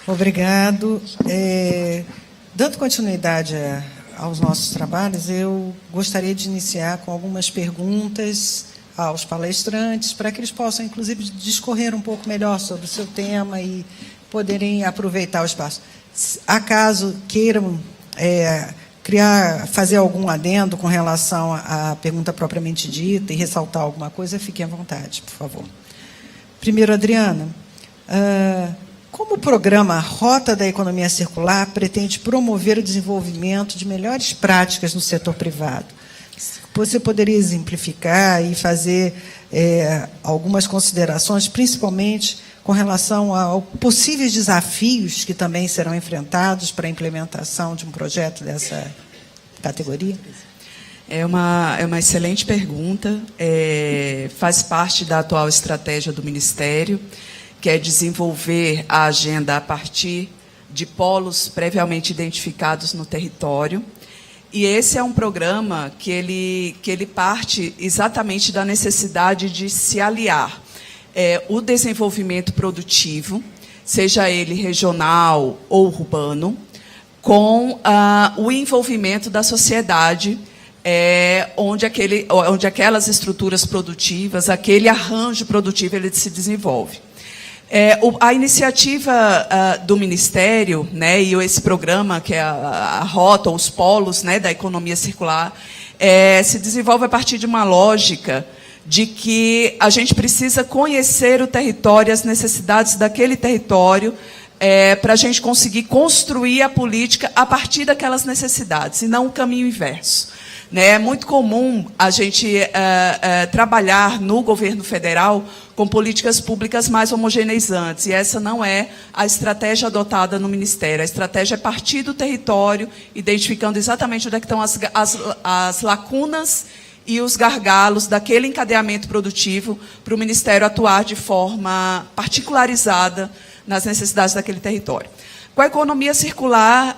Speaker 2: Obrigado. Dando continuidade aos nossos trabalhos, eu gostaria de iniciar com algumas perguntas aos palestrantes, para que eles possam, inclusive, discorrer um pouco melhor sobre o seu tema e poderem aproveitar o espaço. Acaso queiram fazer algum adendo com relação à pergunta propriamente dita e ressaltar alguma coisa, fiquem à vontade, por favor. Primeiro, Adriana, como o programa Rota da Economia Circular pretende promover o desenvolvimento de melhores práticas no setor privado? Você poderia exemplificar e fazer algumas considerações, principalmente com relação a possíveis desafios que também serão enfrentados para a implementação de um projeto dessa categoria?
Speaker 3: É uma excelente pergunta. Faz parte da atual estratégia do Ministério, que é desenvolver a agenda a partir de polos previamente identificados no território. E esse é um programa que ele parte exatamente da necessidade de se aliar o desenvolvimento produtivo, seja ele regional ou urbano, com o envolvimento da sociedade, onde aquelas estruturas produtivas, aquele arranjo produtivo, ele se desenvolve. A iniciativa do Ministério, né, e esse programa, que é a Rota, os polos, né, da economia circular, se desenvolve a partir de uma lógica de que a gente precisa conhecer o território, as necessidades daquele território, para a gente conseguir construir a política a partir daquelas necessidades, e não o caminho inverso. É muito comum a gente trabalhar no governo federal com políticas públicas mais homogeneizantes, e essa não é a estratégia adotada no Ministério. A estratégia é partir do território, identificando exatamente onde é que estão as lacunas e os gargalos daquele encadeamento produtivo, para o Ministério atuar de forma particularizada nas necessidades daquele território. Com a economia circular,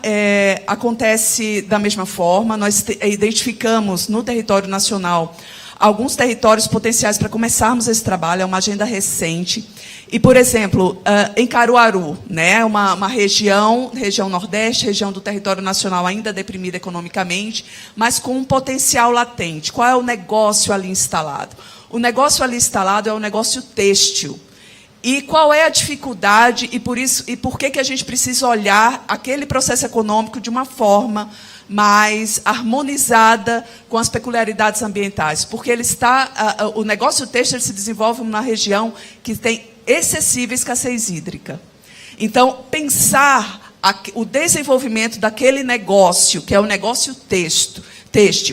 Speaker 3: acontece da mesma forma. Nós identificamos no território nacional alguns territórios potenciais para começarmos esse trabalho, é uma agenda recente. E, por exemplo, em Caruaru, né, uma região Nordeste, região do território nacional ainda deprimida economicamente, mas com um potencial latente. Qual é o negócio ali instalado? O negócio ali instalado é o negócio têxtil. E qual é a dificuldade e por que a gente precisa olhar aquele processo econômico de uma forma mais harmonizada com as peculiaridades ambientais? Porque o negócio têxtil se desenvolve numa região que tem excessiva escassez hídrica. Então, pensar o desenvolvimento daquele negócio, que é o negócio têxtil,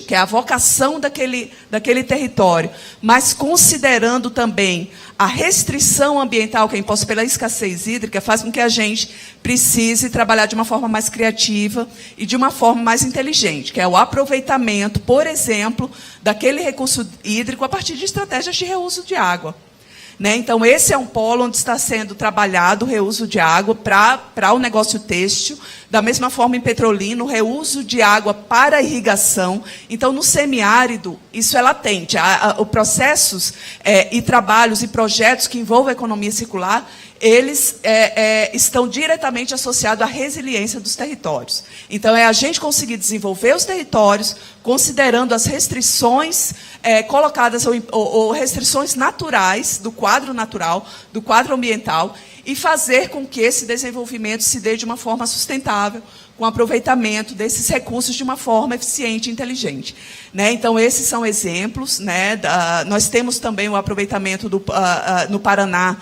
Speaker 3: que é a vocação daquele território, mas considerando também a restrição ambiental que é imposta pela escassez hídrica, faz com que a gente precise trabalhar de uma forma mais criativa e de uma forma mais inteligente, que é o aproveitamento, por exemplo, daquele recurso hídrico a partir de estratégias de reuso de água. Então, esse é um polo onde está sendo trabalhado o reuso de água para o negócio têxtil, da mesma forma em Petrolina, o reuso de água para a irrigação. Então, no semiárido, isso é latente. Os processos e trabalhos e projetos que envolvem a economia circular, eles estão diretamente associados à resiliência dos territórios. Então, a gente conseguir desenvolver os territórios, considerando as restrições colocadas ou restrições naturais, do quadro natural, do quadro ambiental, e fazer com que esse desenvolvimento se dê de uma forma sustentável, com aproveitamento desses recursos de uma forma eficiente e inteligente. Então, esses são exemplos. Nós temos também o aproveitamento no Paraná,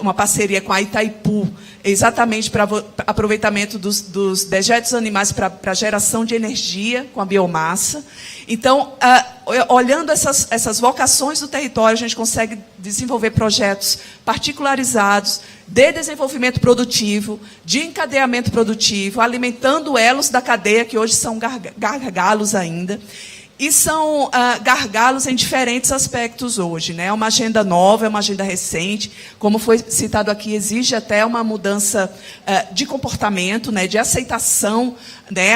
Speaker 3: uma parceria com a Itaipu, exatamente para aproveitamento dos dejetos animais para geração de energia com a biomassa. Então, olhando essas vocações do território, a gente consegue desenvolver projetos particularizados de desenvolvimento produtivo, de encadeamento produtivo, alimentando elos da cadeia, que hoje são gargalos ainda. E são gargalos em diferentes aspectos hoje. É uma agenda nova, é uma agenda recente. Como foi citado aqui, exige até uma mudança de comportamento, de aceitação,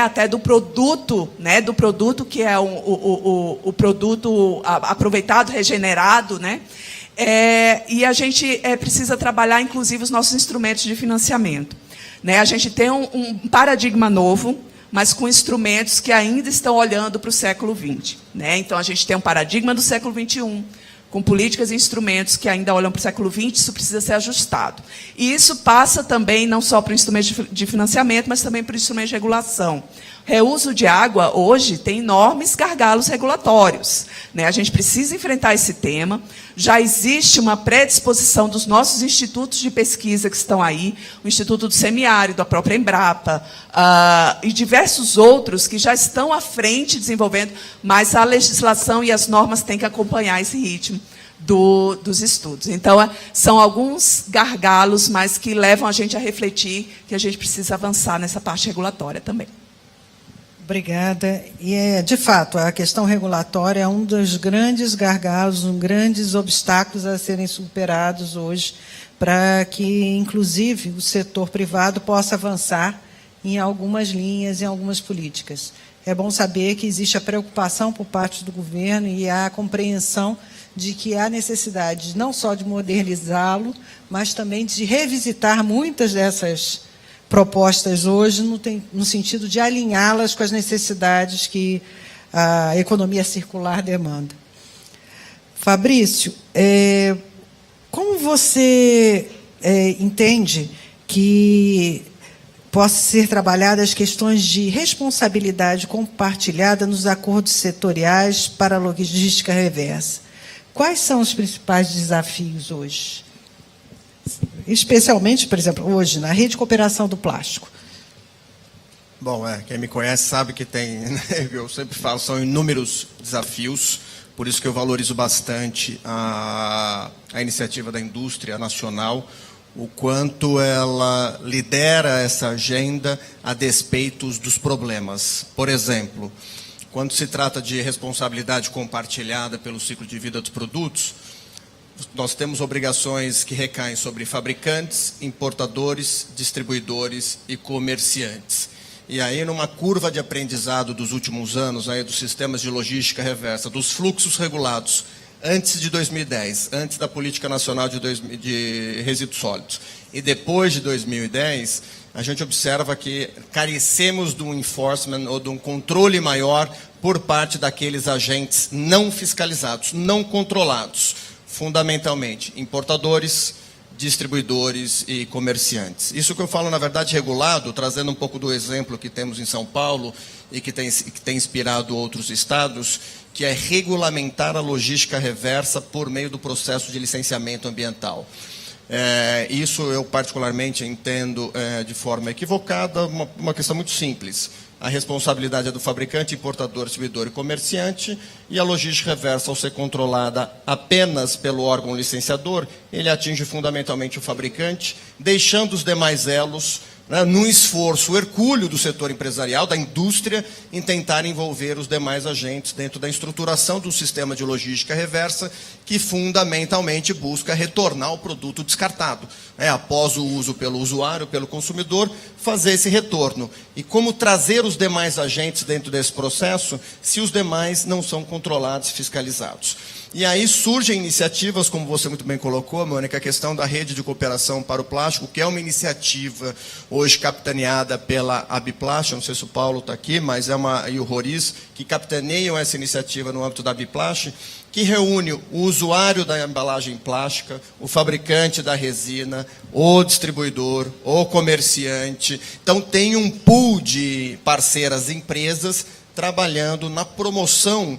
Speaker 3: até do produto que é o produto aproveitado, regenerado. E a gente precisa trabalhar, inclusive, os nossos instrumentos de financiamento. A gente tem um paradigma novo, mas com instrumentos que ainda estão olhando para o século XX. Então, a gente tem um paradigma do século XXI, com políticas e instrumentos que ainda olham para o século XX, isso precisa ser ajustado. E isso passa também não só para o instrumento de financiamento, mas também para o instrumento de regulação. Reuso de água, hoje, tem enormes gargalos regulatórios. A gente precisa enfrentar esse tema. Já existe uma predisposição dos nossos institutos de pesquisa que estão aí, o Instituto do Semiárido, a própria Embrapa, e diversos outros que já estão à frente desenvolvendo, mas a legislação e as normas têm que acompanhar esse ritmo dos estudos. Então, são alguns gargalos, mas que levam a gente a refletir que a gente precisa avançar nessa parte regulatória também.
Speaker 2: Obrigada. E, de fato, a questão regulatória é um dos grandes gargalos, um dos grandes obstáculos a serem superados hoje, para que, inclusive, o setor privado possa avançar em algumas linhas, em algumas políticas. é bom saber que existe a preocupação por parte do governo e a compreensão de que há necessidade não só de modernizá-lo, mas também de revisitar muitas dessas propostas hoje no sentido de alinhá-las com as necessidades que a economia circular demanda. Fabrício, como você entende que possa ser trabalhadas as questões de responsabilidade compartilhada nos acordos setoriais para a logística reversa? Quais são os principais desafios hoje? Especialmente, por exemplo, hoje, na rede de cooperação do plástico.
Speaker 4: Bom, quem me conhece sabe que tem, eu sempre falo, são inúmeros desafios, por isso que eu valorizo bastante a iniciativa da indústria nacional, o quanto ela lidera essa agenda a despeito dos problemas. Por exemplo, quando se trata de responsabilidade compartilhada pelo ciclo de vida dos produtos, nós temos obrigações que recaem sobre fabricantes, importadores, distribuidores e comerciantes. E aí, numa curva de aprendizado dos últimos anos, aí, dos sistemas de logística reversa, dos fluxos regulados, antes de 2010, antes da Política Nacional de Resíduos Sólidos, e depois de 2010, a gente observa que carecemos de um enforcement ou de um controle maior por parte daqueles agentes não fiscalizados, não controlados, fundamentalmente importadores, distribuidores e comerciantes. Isso que eu falo, na verdade, regulado, trazendo um pouco do exemplo que temos em São Paulo e que tem inspirado outros estados, que é regulamentar a logística reversa por meio do processo de licenciamento ambiental. Isso eu particularmente entendo de forma equivocada, uma questão muito simples. A responsabilidade é do fabricante, importador, distribuidor e comerciante, e a logística reversa, ao ser controlada apenas pelo órgão licenciador, ele atinge fundamentalmente o fabricante, deixando os demais elos, num esforço hercúleo do setor empresarial, da indústria, em tentar envolver os demais agentes dentro da estruturação do sistema de logística reversa, que fundamentalmente busca retornar o produto descartado. Após o uso pelo usuário, pelo consumidor, fazer esse retorno. E como trazer os demais agentes dentro desse processo, se os demais não são controlados e fiscalizados. E aí surgem iniciativas, como você muito bem colocou, Mônica, a questão da rede de cooperação para o plástico, que é uma iniciativa hoje capitaneada pela Abiplast, não sei se o Paulo está aqui, mas e o Roriz, que capitaneiam essa iniciativa no âmbito da Abiplast, que reúne o usuário da embalagem plástica, o fabricante da resina, o distribuidor, o comerciante. Então, tem um pool de parceiras empresas trabalhando na promoção,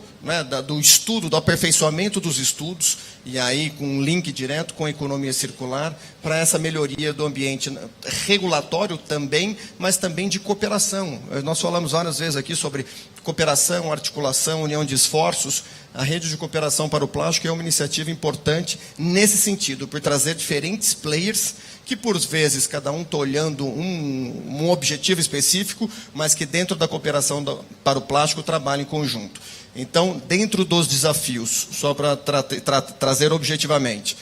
Speaker 4: do estudo, do aperfeiçoamento dos estudos, e aí com um link direto com a economia circular, para essa melhoria do ambiente regulatório também, mas também de cooperação. Nós falamos várias vezes aqui sobre cooperação, articulação, união de esforços. A rede de cooperação para o plástico é uma iniciativa importante nesse sentido, por trazer diferentes players que, por vezes, cada um está olhando um objetivo específico, mas que dentro da cooperação para o plástico trabalham em conjunto. Então, dentro dos desafios, só para trazer objetivamente,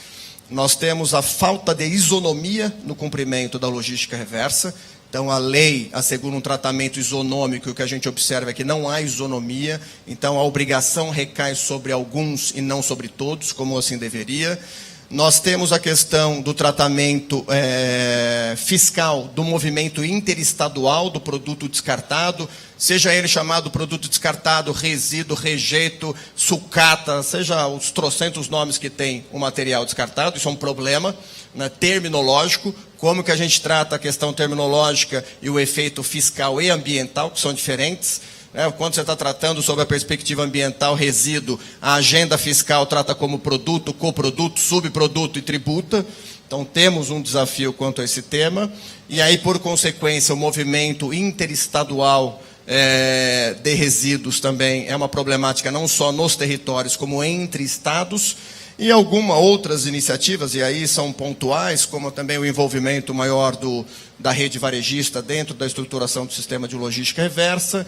Speaker 4: nós temos a falta de isonomia no cumprimento da logística reversa. Então, a lei assegura um tratamento isonômico, e o que a gente observa é que não há isonomia, então a obrigação recai sobre alguns e não sobre todos, como assim deveria. Nós temos a questão do tratamento fiscal do movimento interestadual do produto descartado, seja ele chamado produto descartado, resíduo, rejeito, sucata, seja os trocentos nomes que tem o material descartado. Isso é um problema terminológico, como que a gente trata a questão terminológica e o efeito fiscal e ambiental, que são diferentes. Quando você está tratando sobre a perspectiva ambiental, resíduo, a agenda fiscal trata como produto, coproduto, subproduto e tributa. Então, temos um desafio quanto a esse tema. E aí, por consequência, o movimento interestadual de resíduos também é uma problemática não só nos territórios, como entre estados. E algumas outras iniciativas, e aí são pontuais, como também o envolvimento maior da rede varejista dentro da estruturação do sistema de logística reversa.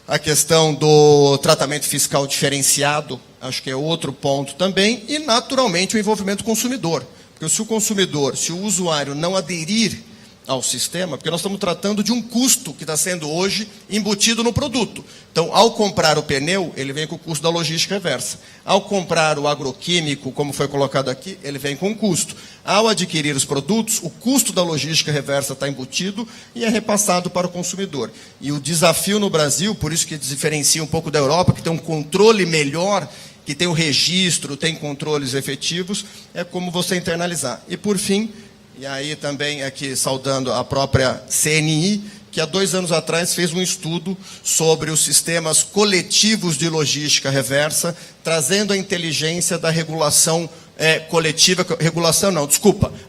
Speaker 4: A questão do tratamento fiscal diferenciado, acho que é outro ponto também, e, naturalmente, o envolvimento do consumidor. Porque se o consumidor, se o usuário não aderir ao sistema, porque nós estamos tratando de um custo que está sendo hoje embutido no produto. Então, ao comprar o pneu, ele vem com o custo da logística reversa. Ao comprar o agroquímico, como foi colocado aqui, ele vem com custo. Ao adquirir os produtos, o custo da logística reversa está embutido e é repassado para o consumidor. E o desafio no Brasil, por isso que diferencia um pouco da Europa, que tem um controle melhor, que tem o registro, tem controles efetivos, é como você internalizar. E, por fim, e aí também aqui saudando a própria CNI, que há 2 anos atrás fez um estudo sobre os sistemas coletivos de logística reversa, trazendo a inteligência da regulação coletiva,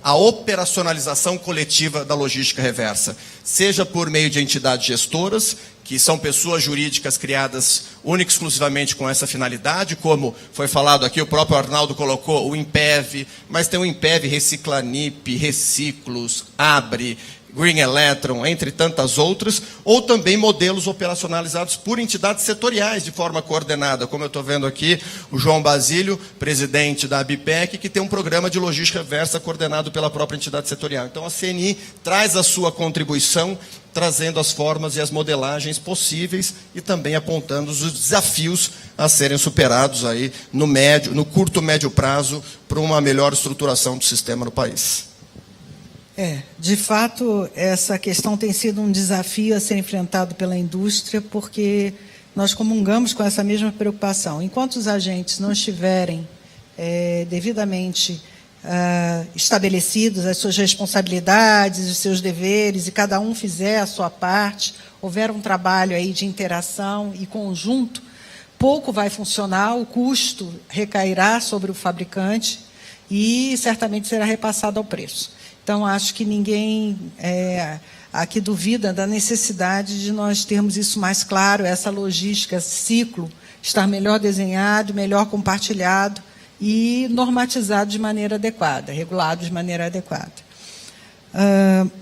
Speaker 4: a operacionalização coletiva da logística reversa, seja por meio de entidades gestoras, que são pessoas jurídicas criadas única e exclusivamente com essa finalidade, como foi falado aqui, o próprio Arnaldo colocou o INPEV, mas tem o INPEV, Reciclanip, Reciclos, Abre, Green Electron, entre tantas outras, ou também modelos operacionalizados por entidades setoriais de forma coordenada, como eu estou vendo aqui o João Basílio, presidente da ABPEC, que tem um programa de logística reversa coordenado pela própria entidade setorial. Então, a CNI traz a sua contribuição, trazendo as formas e as modelagens possíveis e também apontando os desafios a serem superados aí no curto, médio prazo, para uma melhor estruturação do sistema no país.
Speaker 2: De fato, essa questão tem sido um desafio a ser enfrentado pela indústria, porque nós comungamos com essa mesma preocupação. Enquanto os agentes não estiverem devidamente estabelecidos as suas responsabilidades, os seus deveres, e cada um fizer a sua parte, houver um trabalho aí de interação e conjunto, pouco vai funcionar, o custo recairá sobre o fabricante e certamente será repassado ao preço. Então, acho que ninguém aqui duvida da necessidade de nós termos isso mais claro, essa logística, esse ciclo, estar melhor desenhado, melhor compartilhado e normatizado de maneira adequada, regulado de maneira adequada.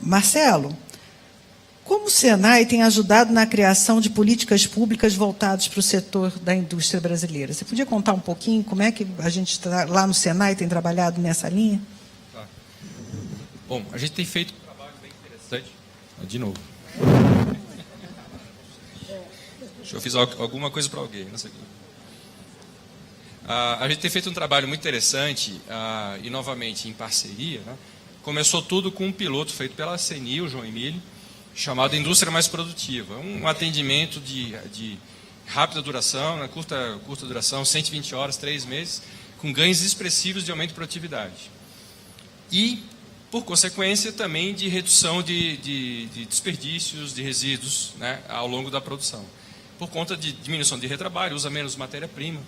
Speaker 2: Marcelo, como o Senai tem ajudado na criação de políticas públicas voltadas para o setor da indústria brasileira? Você podia contar um pouquinho como é que a gente lá no Senai tem trabalhado nessa linha?
Speaker 5: Bom, a gente tem feito um trabalho bem interessante. De novo. Eu fiz alguma coisa para alguém, não sei o que. A gente tem feito um trabalho muito interessante e, novamente, em parceria. Né? Começou tudo com um piloto feito pela CNI, o João Emílio, chamado Indústria Mais Produtiva. Um atendimento de rápida duração, né? curta duração, 120 horas, 3 meses, com ganhos expressivos de aumento de produtividade. E, por consequência, também de redução de desperdícios, de resíduos, né, ao longo da produção. Por conta de diminuição de retrabalho, usa menos matéria-prima.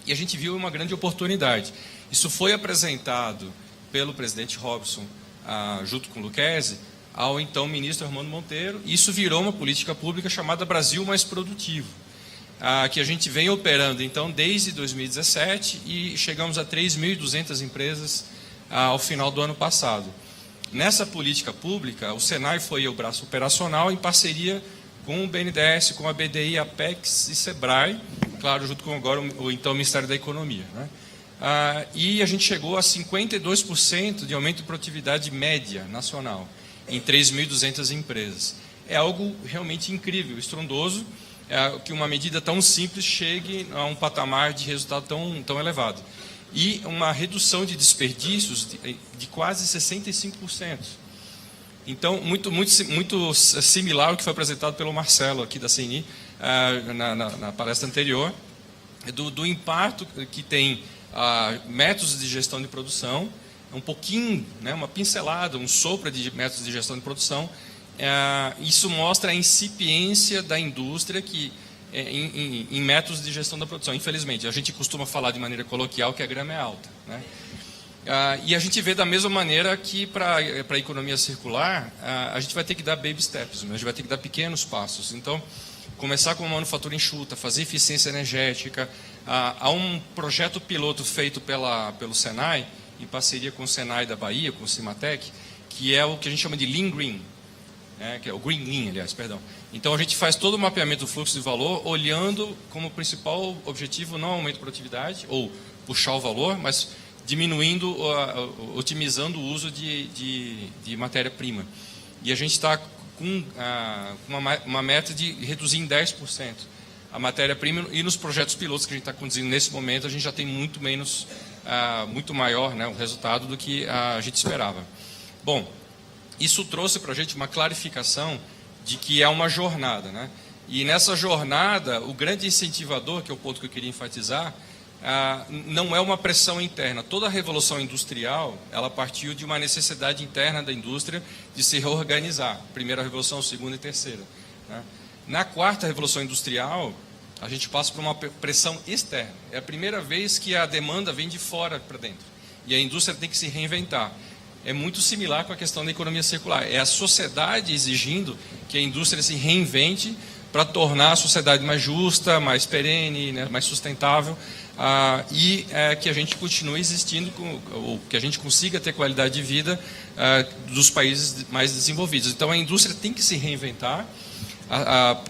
Speaker 5: E a gente viu uma grande oportunidade. Isso foi apresentado pelo presidente Robson, junto com o Lucchesi, ao então ministro Armando Monteiro, e isso virou uma política pública chamada Brasil Mais Produtivo, que a gente vem operando, então, desde 2017, e chegamos a 3.200 empresas ao final do ano passado. Nessa política pública, o Senai foi o braço operacional em parceria com o BNDES, com a BDI, a Apex e Sebrae, claro, junto com agora o então Ministério da Economia. Né? E a gente chegou a 52% de aumento de produtividade média nacional em 3.200 empresas. É algo realmente incrível, estrondoso, que uma medida tão simples chegue a um patamar de resultado tão elevado. E uma redução de desperdícios de quase 65%. Então, muito similar ao que foi apresentado pelo Marcelo, aqui da CNI, na palestra anterior, do impacto que tem métodos de gestão de produção, um pouquinho, né, uma pincelada, um sopro de métodos de gestão de produção. Isso mostra a incipiência da indústria em métodos de gestão da produção. Infelizmente, a gente costuma falar de maneira coloquial que a grama é alta. Né? E a gente vê da mesma maneira que para a economia circular, a gente vai ter que dar baby steps, né? A gente vai ter que dar pequenos passos. Então, começar com uma manufatura enxuta, fazer eficiência energética. Há um projeto piloto feito pelo Senai, em parceria com o Senai da Bahia, com o Cimatec, que é o que a gente chama de Lean Green. Que é o Green Lean, aliás, perdão. Então, a gente faz todo o mapeamento do fluxo de valor, olhando como principal objetivo não aumento de produtividade, ou puxar o valor, mas diminuindo, otimizando o uso de matéria-prima. E a gente está com uma meta de reduzir em 10% a matéria-prima, e nos projetos pilotos que a gente está conduzindo nesse momento, a gente já tem muito maior, né, o resultado do que a gente esperava. Bom, isso trouxe para a gente uma clarificação de que é uma jornada, né? E nessa jornada, o grande incentivador, que é o ponto que eu queria enfatizar, não é uma pressão interna. Toda a revolução industrial, ela partiu de uma necessidade interna da indústria de se reorganizar. Primeira revolução, segunda e terceira, né? Na quarta revolução industrial, a gente passa por uma pressão externa. É a primeira vez que a demanda vem de fora para dentro. E a indústria tem que se reinventar. É muito similar com a questão da economia circular. É a sociedade exigindo que a indústria se reinvente para tornar a sociedade mais justa, mais perene, né, mais sustentável, e que a gente continue existindo, ou que a gente consiga ter qualidade de vida dos países mais desenvolvidos. Então, a indústria tem que se reinventar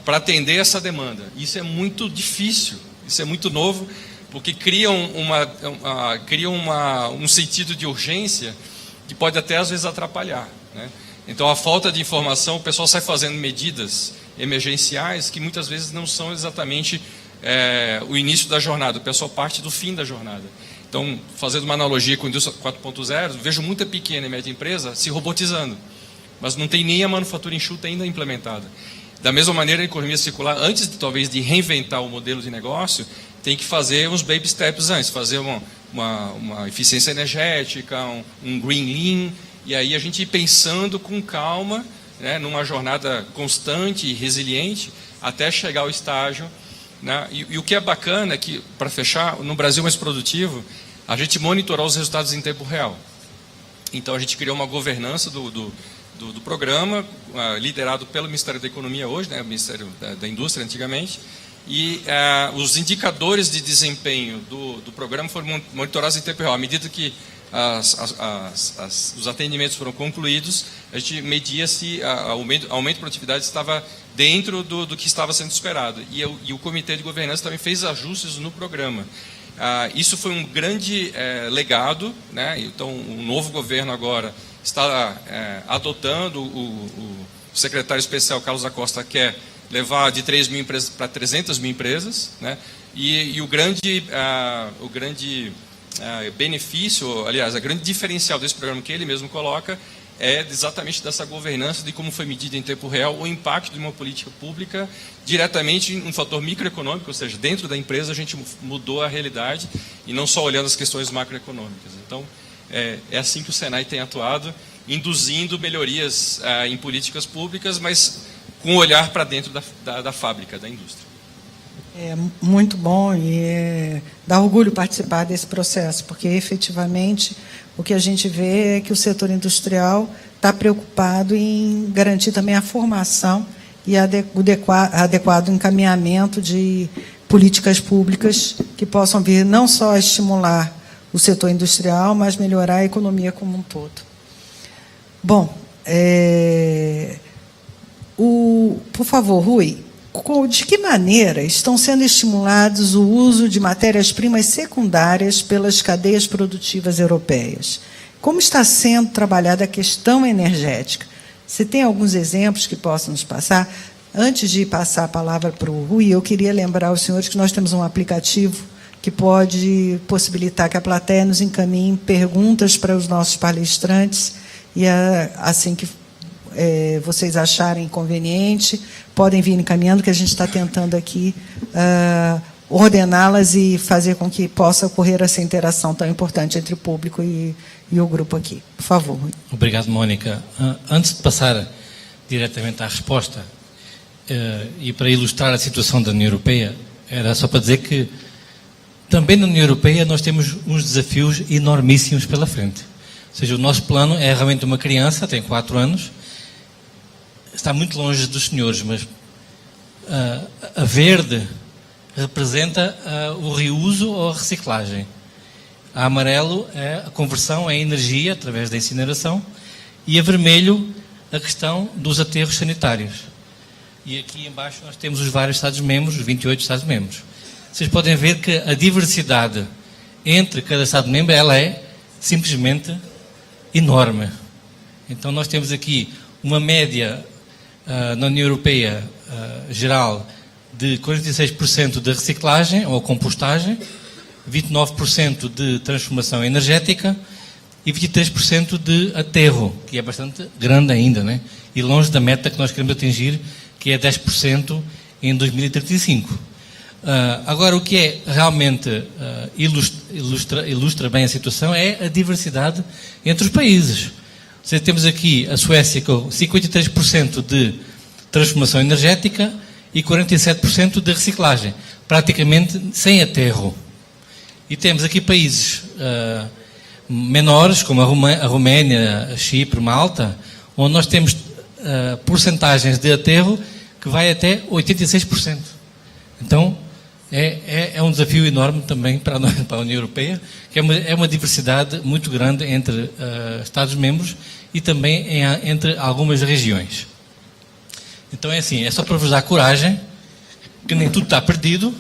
Speaker 5: para atender essa demanda. Isso é muito difícil, isso é muito novo, porque cria um sentido de urgência que pode até, às vezes, atrapalhar, né? Então, a falta de informação, o pessoal sai fazendo medidas emergenciais que muitas vezes não são exatamente o início da jornada, o pessoal parte do fim da jornada. Então, fazendo uma analogia com a indústria 4.0, vejo muita pequena e média empresa se robotizando, mas não tem nem a manufatura enxuta ainda implementada. Da mesma maneira, a economia circular, antes talvez de reinventar o modelo de negócio, tem que fazer uns baby steps antes, fazer uma eficiência energética, um green lean, e aí a gente ir pensando com calma, né, numa jornada constante e resiliente, até chegar ao estágio, né? E o que é bacana é que, para fechar, no Brasil mais produtivo, a gente monitorou os resultados em tempo real. Então, a gente criou uma governança do programa, liderado pelo Ministério da Economia hoje, né, o Ministério da Indústria antigamente, e os indicadores de desempenho do programa foram monitorados em tempo real. À medida que os atendimentos foram concluídos, a gente media se o aumento de produtividade estava dentro do que estava sendo esperado. E o Comitê de Governança também fez ajustes no programa. Isso foi um grande legado, né? Então, o novo governo agora está adotando, o secretário especial Carlos Acosta quer levar de 3 mil empresas para 300 mil empresas, né? E o grande benefício, aliás, a grande diferencial desse programa que ele mesmo coloca é exatamente dessa governança, de como foi medido em tempo real o impacto de uma política pública diretamente em um fator microeconômico, ou seja, dentro da empresa a gente mudou a realidade e não só olhando as questões macroeconômicas. Então, é assim que o Senai tem atuado, induzindo melhorias em políticas públicas, mas com um olhar para dentro da fábrica, da indústria.
Speaker 2: É muito bom e dá orgulho participar desse processo, porque efetivamente o que a gente vê é que o setor industrial está preocupado em garantir também a formação e o adequado encaminhamento de políticas públicas que possam vir não só a estimular o setor industrial, mas melhorar a economia como um todo. Bom, por favor, Rui, de que maneira estão sendo estimulados o uso de matérias-primas secundárias pelas cadeias produtivas europeias? Como está sendo trabalhada a questão energética? Você tem alguns exemplos que possam nos passar? Antes de passar a palavra para o Rui, eu queria lembrar aos senhores que nós temos um aplicativo que pode possibilitar que a plateia nos encaminhe perguntas para os nossos palestrantes, e assim que vocês acharem conveniente, podem vir encaminhando, que a gente está tentando aqui ordená-las e fazer com que possa ocorrer essa interação tão importante entre o público e o grupo aqui. Por favor.
Speaker 6: Obrigado, Mónica. Antes de passar diretamente à resposta, e para ilustrar a situação da União Europeia, era só para dizer que também na União Europeia nós temos uns desafios enormíssimos pela frente. Ou seja, o nosso plano é realmente uma criança, tem 4 anos, está muito longe dos senhores, mas a verde representa o reuso ou a reciclagem. A amarelo é a conversão em energia através da incineração, e a vermelho a questão dos aterros sanitários. E aqui embaixo nós temos os vários Estados-membros, os 28 Estados-membros. Vocês podem ver que a diversidade entre cada Estado-membro ela é simplesmente enorme. Então nós temos aqui uma média na União Europeia geral de 46% de reciclagem ou compostagem, 29% de transformação energética e 23% de aterro, que é bastante grande ainda, né? E longe da meta que nós queremos atingir, que é 10% em 2035. Agora, o que é realmente ilustra bem a situação é a diversidade entre os países. Ou seja, temos aqui a Suécia com 53% de transformação energética e 47% de reciclagem, praticamente sem aterro. E temos aqui países menores, como a Roménia, a Chipre, Malta, onde nós temos porcentagens de aterro que vai até 86%. Então, é um desafio enorme também para a União Europeia, que é uma diversidade muito grande entre Estados-membros e também entre algumas regiões. Então é assim, é só para vos dar coragem, que nem tudo está perdido.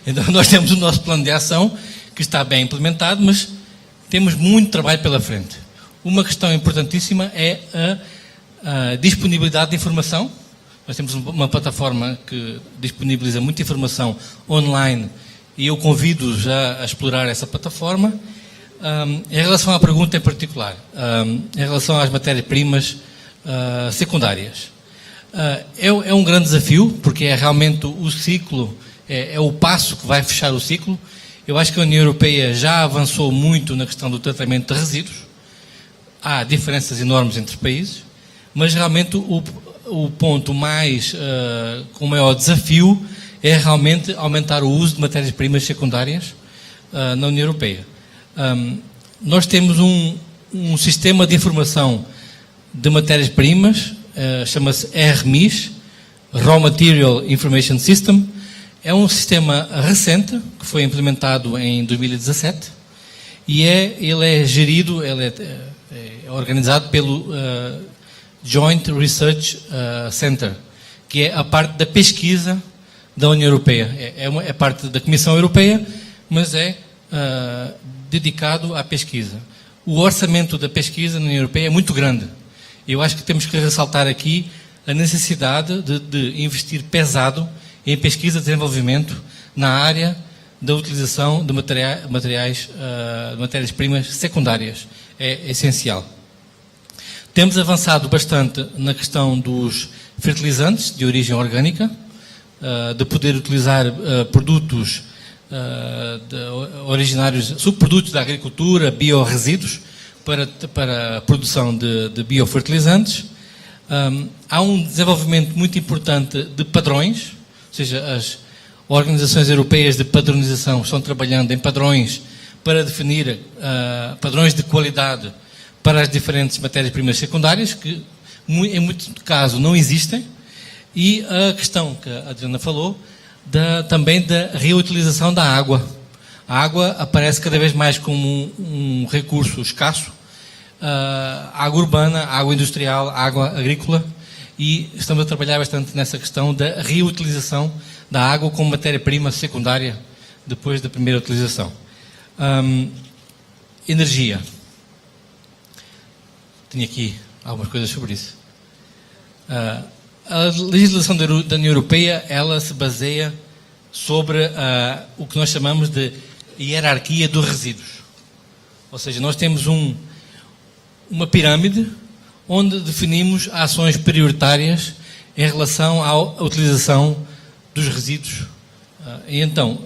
Speaker 6: Então nós temos o nosso plano de ação, que está bem implementado, mas temos muito trabalho pela frente. Uma questão importantíssima é a disponibilidade de informação. Nós temos uma plataforma que disponibiliza muita informação online e eu convido-os a explorar essa plataforma. Em relação à pergunta em particular, em relação às matérias-primas secundárias, é um grande desafio, porque é realmente o ciclo, é o passo que vai fechar o ciclo. Eu acho que a União Europeia já avançou muito na questão do tratamento de resíduos. Há diferenças enormes entre os países, mas realmente o ponto com maior desafio é realmente aumentar o uso de matérias-primas secundárias na União Europeia. Nós temos um sistema de informação de matérias-primas, chama-se RMIS, Raw Material Information System. É um sistema recente, que foi implementado em 2017, e ele é gerido, ele é organizado pelo Joint Research Center, que é a parte da pesquisa da União Europeia. É parte da Comissão Europeia, mas é dedicado à pesquisa. O orçamento da pesquisa na União Europeia é muito grande. Eu acho que temos que ressaltar aqui a necessidade de investir pesado em pesquisa e desenvolvimento na área da utilização de matérias-primas secundárias. É essencial. Temos avançado bastante na questão dos fertilizantes de origem orgânica, de poder utilizar produtos originários, subprodutos da agricultura, biorresíduos, para a produção de biofertilizantes. Há um desenvolvimento muito importante de padrões, ou seja, as organizações europeias de padronização estão trabalhando em padrões para definir padrões de qualidade para as diferentes matérias-primas secundárias, que em muitos casos não existem, e a questão que a Adriana falou, também da reutilização da água. A água aparece cada vez mais como um recurso escasso, água urbana, água industrial, água agrícola, e estamos a trabalhar bastante nessa questão da reutilização da água como matéria-prima secundária depois da primeira utilização. Energia. Tenho aqui algumas coisas sobre isso. A legislação da União Europeia, ela se baseia sobre o que nós chamamos de hierarquia dos resíduos. Ou seja, nós temos uma pirâmide onde definimos ações prioritárias em relação à utilização dos resíduos. E então,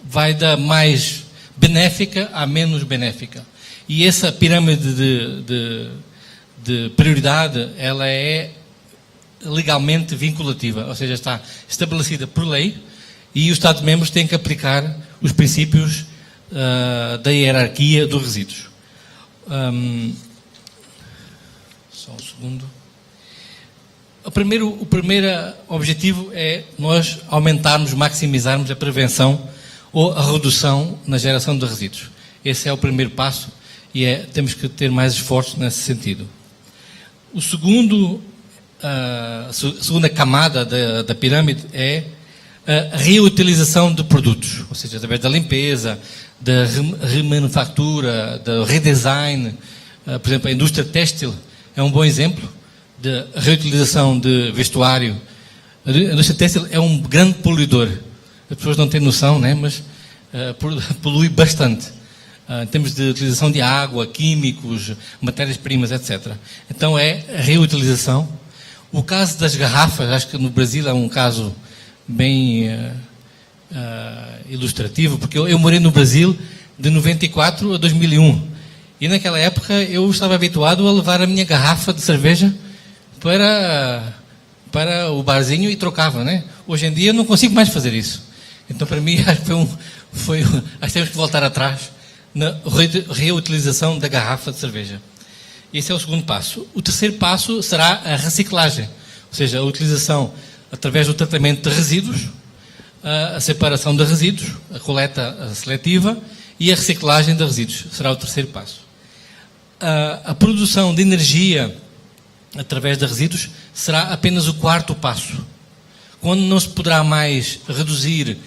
Speaker 6: vai da mais benéfica à menos benéfica. E essa pirâmide de prioridade, ela é legalmente vinculativa, ou seja, está estabelecida por lei, e os Estados-membros têm que aplicar os princípios da hierarquia dos resíduos. Só um segundo. O primeiro objetivo é nós aumentarmos, maximizarmos a prevenção ou a redução na geração de resíduos. Esse é o primeiro passo e temos que ter mais esforços nesse sentido. A segunda camada da pirâmide é a reutilização de produtos, ou seja, através da limpeza, da remanufatura, do redesign. Por exemplo, a indústria têxtil é um bom exemplo de reutilização de vestuário. A indústria têxtil é um grande poluidor. As pessoas não têm noção, né? Mas polui bastante. Em termos de utilização de água, químicos, matérias-primas, etc. Então é a reutilização. O caso das garrafas, acho que no Brasil é um caso bem ilustrativo, porque eu morei no Brasil de 94 a 2001. E naquela época eu estava habituado a levar a minha garrafa de cerveja para o barzinho e trocava, né? Hoje em dia eu não consigo mais fazer isso. Então, para mim, acho que acho que temos que voltar atrás na reutilização da garrafa de cerveja. Esse é o segundo passo. O terceiro passo será a reciclagem, ou seja, a utilização através do tratamento de resíduos, a separação de resíduos, a coleta seletiva e a reciclagem de resíduos. Será o terceiro passo. A produção de energia através de resíduos será apenas o quarto passo. Quando não se poderá mais reduzir,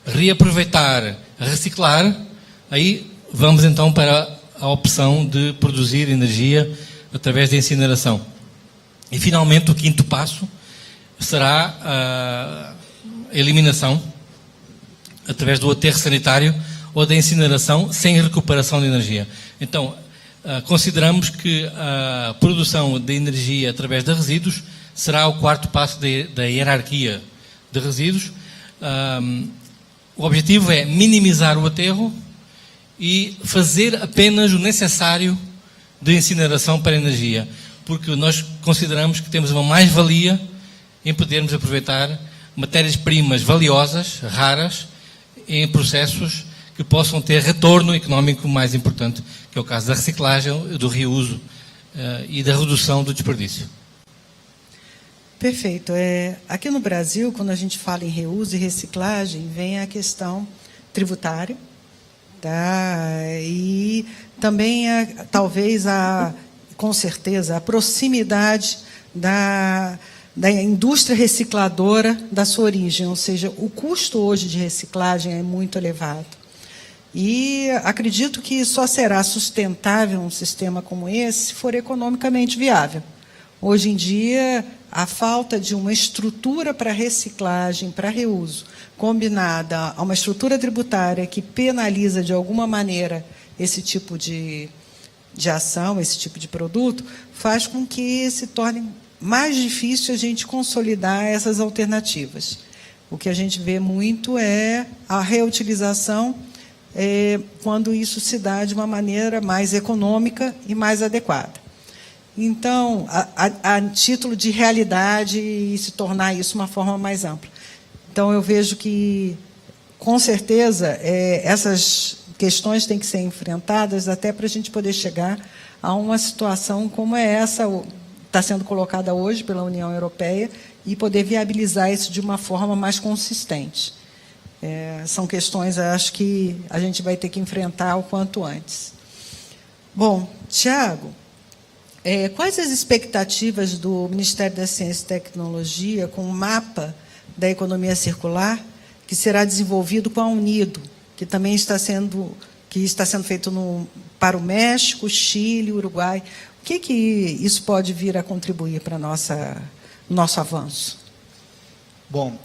Speaker 6: reaproveitar, reciclar, aí vamos então para a opção de produzir energia através da incineração. E finalmente o quinto passo será a eliminação através do aterro sanitário ou da incineração sem recuperação de energia. Então, consideramos que a produção de energia através de resíduos será o quarto passo da hierarquia de resíduos. O objetivo é minimizar o aterro e fazer apenas o necessário de incineração para energia, porque nós consideramos que temos uma mais-valia em podermos aproveitar matérias-primas valiosas, raras, em processos que possam ter retorno económico mais importante, que é o caso da reciclagem, do reuso e da redução do desperdício.
Speaker 2: Perfeito. Aqui no Brasil, quando a gente fala em reuso e reciclagem, vem a questão tributária, tá? E também, com certeza, a proximidade da indústria recicladora da sua origem, ou seja, o custo hoje de reciclagem é muito elevado. E acredito que só será sustentável um sistema como esse se for economicamente viável. Hoje em dia, a falta de uma estrutura para reciclagem, para reuso, combinada a uma estrutura tributária que penaliza de alguma maneira esse tipo de ação, esse tipo de produto, faz com que se torne mais difícil a gente consolidar essas alternativas. O que a gente vê muito é a reutilização, quando isso se dá de uma maneira mais econômica e mais adequada. Então, a título de realidade e se tornar isso uma forma mais ampla. Então, eu vejo que, com certeza, essas questões têm que ser enfrentadas até para a gente poder chegar a uma situação como essa está sendo colocada hoje pela União Europeia e poder viabilizar isso de uma forma mais consistente. São questões, acho que a gente vai ter que enfrentar o quanto antes. Bom, Tiago, quais as expectativas do Ministério da Ciência e Tecnologia com o mapa da economia circular que será desenvolvido com a Unido, que também está sendo feito para o México, Chile, Uruguai? O que isso pode vir a contribuir para o nosso avanço?
Speaker 7: Bom,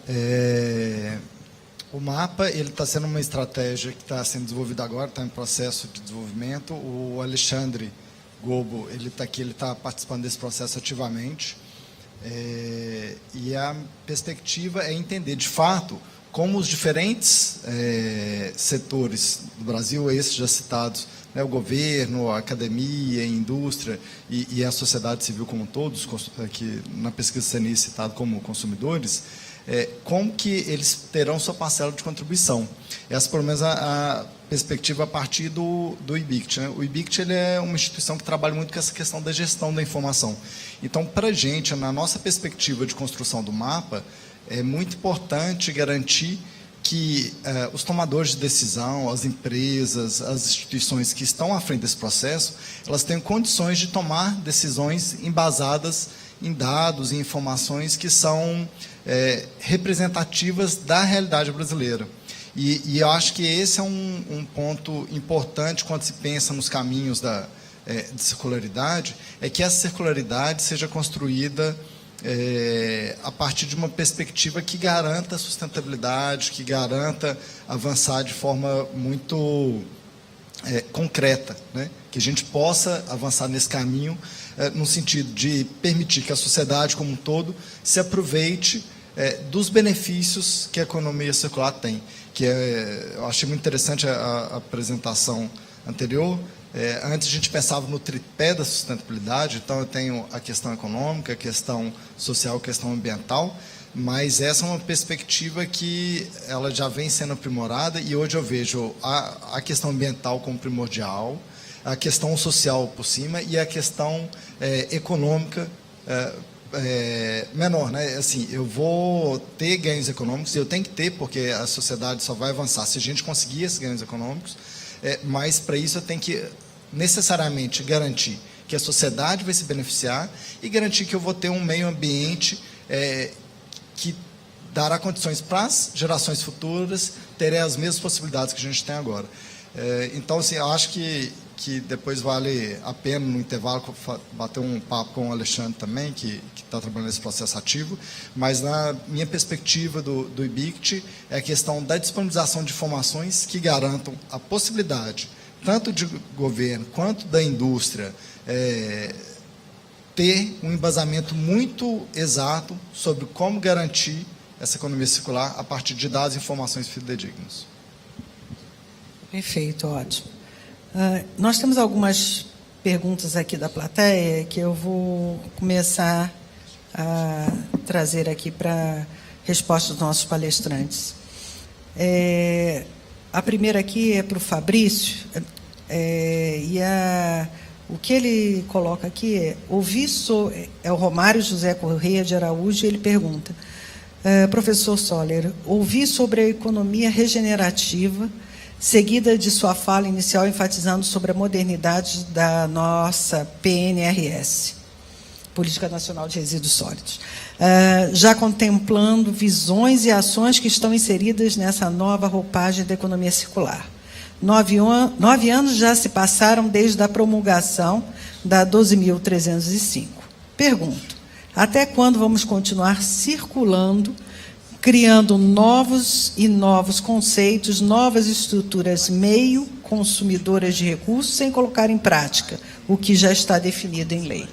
Speaker 7: o mapa está sendo uma estratégia que está sendo desenvolvida agora, está em processo de desenvolvimento. O Alexandre Gobo, ele está aqui, ele está participando desse processo ativamente. E a perspectiva é entender, de fato, como os diferentes setores do Brasil, esses já citados, né, o governo, a academia, a indústria e a sociedade civil como todos, que na pesquisa CNI citado como consumidores, como que eles terão sua parcela de contribuição. Essa, pelo menos, a perspectiva a partir do IBICT. Né? O IBICT ele é uma instituição que trabalha muito com essa questão da gestão da informação. Então, para a gente, na nossa perspectiva de construção do mapa, é muito importante garantir que os tomadores de decisão, as empresas, as instituições que estão à frente desse processo, elas tenham condições de tomar decisões embasadas em dados e informações que são representativas da realidade brasileira. E eu acho que esse é um ponto importante quando se pensa nos caminhos de circularidade, é que essa circularidade seja construída a partir de uma perspectiva que garanta a sustentabilidade, que garanta avançar de forma muito concreta, né? Que a gente possa avançar nesse caminho no sentido de permitir que a sociedade como um todo se aproveite dos benefícios que a economia circular tem. Eu achei muito interessante a apresentação anterior. Antes a gente pensava no tripé da sustentabilidade, então eu tenho a questão econômica, a questão social, a questão ambiental, mas essa é uma perspectiva que ela já vem sendo aprimorada e hoje eu vejo a questão ambiental como primordial, a questão social por cima e a questão econômica menor, né? Assim, eu vou ter ganhos econômicos, eu tenho que ter, porque a sociedade só vai avançar se a gente conseguir esses ganhos econômicos, mas para isso eu tenho que necessariamente garantir que a sociedade vai se beneficiar e garantir que eu vou ter um meio ambiente que dará condições para as gerações futuras terem as mesmas possibilidades que a gente tem agora. Então, assim, eu acho que depois vale a pena, no intervalo, bater um papo com o Alexandre também, que está trabalhando nesse processo ativo, mas na minha perspectiva do IBICT é a questão da disponibilização de informações que garantam a possibilidade, tanto de governo quanto da indústria, ter um embasamento muito exato sobre como garantir essa economia circular a partir de dados e informações fidedignas.
Speaker 2: Perfeito, ótimo. Nós temos algumas perguntas aqui da plateia que eu vou começar a trazer aqui para resposta dos nossos palestrantes. A primeira aqui é para o Fabrício, o que ele coloca aqui é o Romário José Correia de Araújo, e ele pergunta, professor Soller, ouvi sobre a economia regenerativa, seguida de sua fala inicial enfatizando sobre a modernidade da nossa PNRS, Política Nacional de Resíduos Sólidos, já contemplando visões e ações que estão inseridas nessa nova roupagem da economia circular. 9 anos já se passaram desde a promulgação da 12.305. Pergunto, até quando vamos continuar circulando, criando novos conceitos, novas estruturas meio consumidoras de recursos, sem colocar em prática o que já está definido em lei?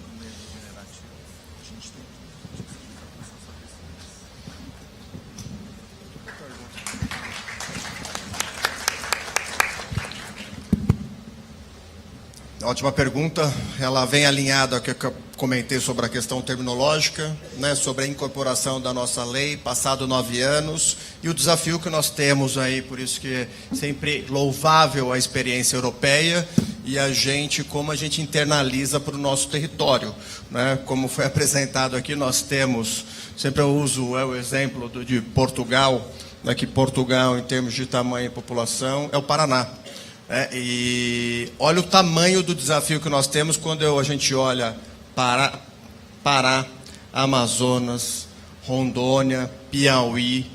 Speaker 4: Ótima pergunta. Ela vem alinhada ao que eu comentei sobre a questão terminológica, né, sobre a incorporação da nossa lei, passado 9 anos, e o desafio que nós temos aí, por isso que é sempre louvável a experiência europeia e como a gente internaliza para o nosso território, né? Como foi apresentado aqui, nós temos, sempre eu uso o exemplo de Portugal, né, que Portugal, em termos de tamanho e população, é o Paraná. E olha o tamanho do desafio que nós temos quando a gente olha Pará, Amazonas, Rondônia, Piauí,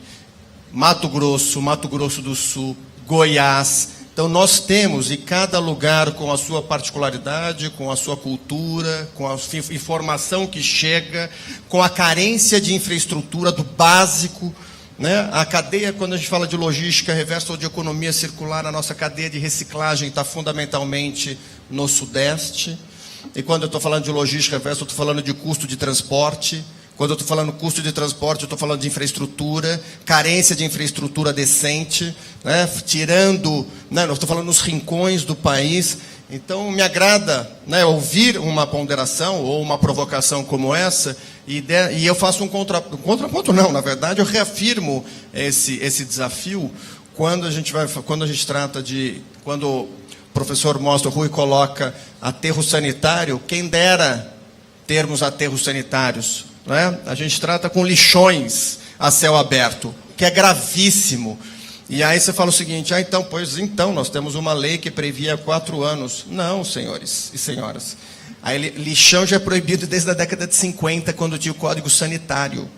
Speaker 4: Mato Grosso do Sul, Goiás. Então nós temos, e cada lugar com a sua particularidade, com a sua cultura, com a informação que chega, com a carência de infraestrutura do básico, né? A cadeia, quando a gente fala de logística reversa ou de economia circular, a nossa cadeia de reciclagem está fundamentalmente no Sudeste. E quando eu estou falando de logística reversa, eu estou falando de custo de transporte. Quando eu estou falando custo de transporte, eu estou falando de infraestrutura, carência de infraestrutura decente, né? Tirando, né? Eu estou falando nos rincões do país. Então, me agrada, né, ouvir uma ponderação ou uma provocação como essa, e eu faço um contraponto, não, na verdade, eu reafirmo esse desafio quando a gente quando o professor Mostra Rui coloca aterro sanitário, quem dera termos aterros sanitários, né? A gente trata com lixões a céu aberto, que é gravíssimo. E aí você fala o seguinte, então, nós temos uma lei que previa 4 anos. Não, senhores e senhoras. Aí, lixão já é proibido desde a década de 50, quando tinha o Código Sanitário.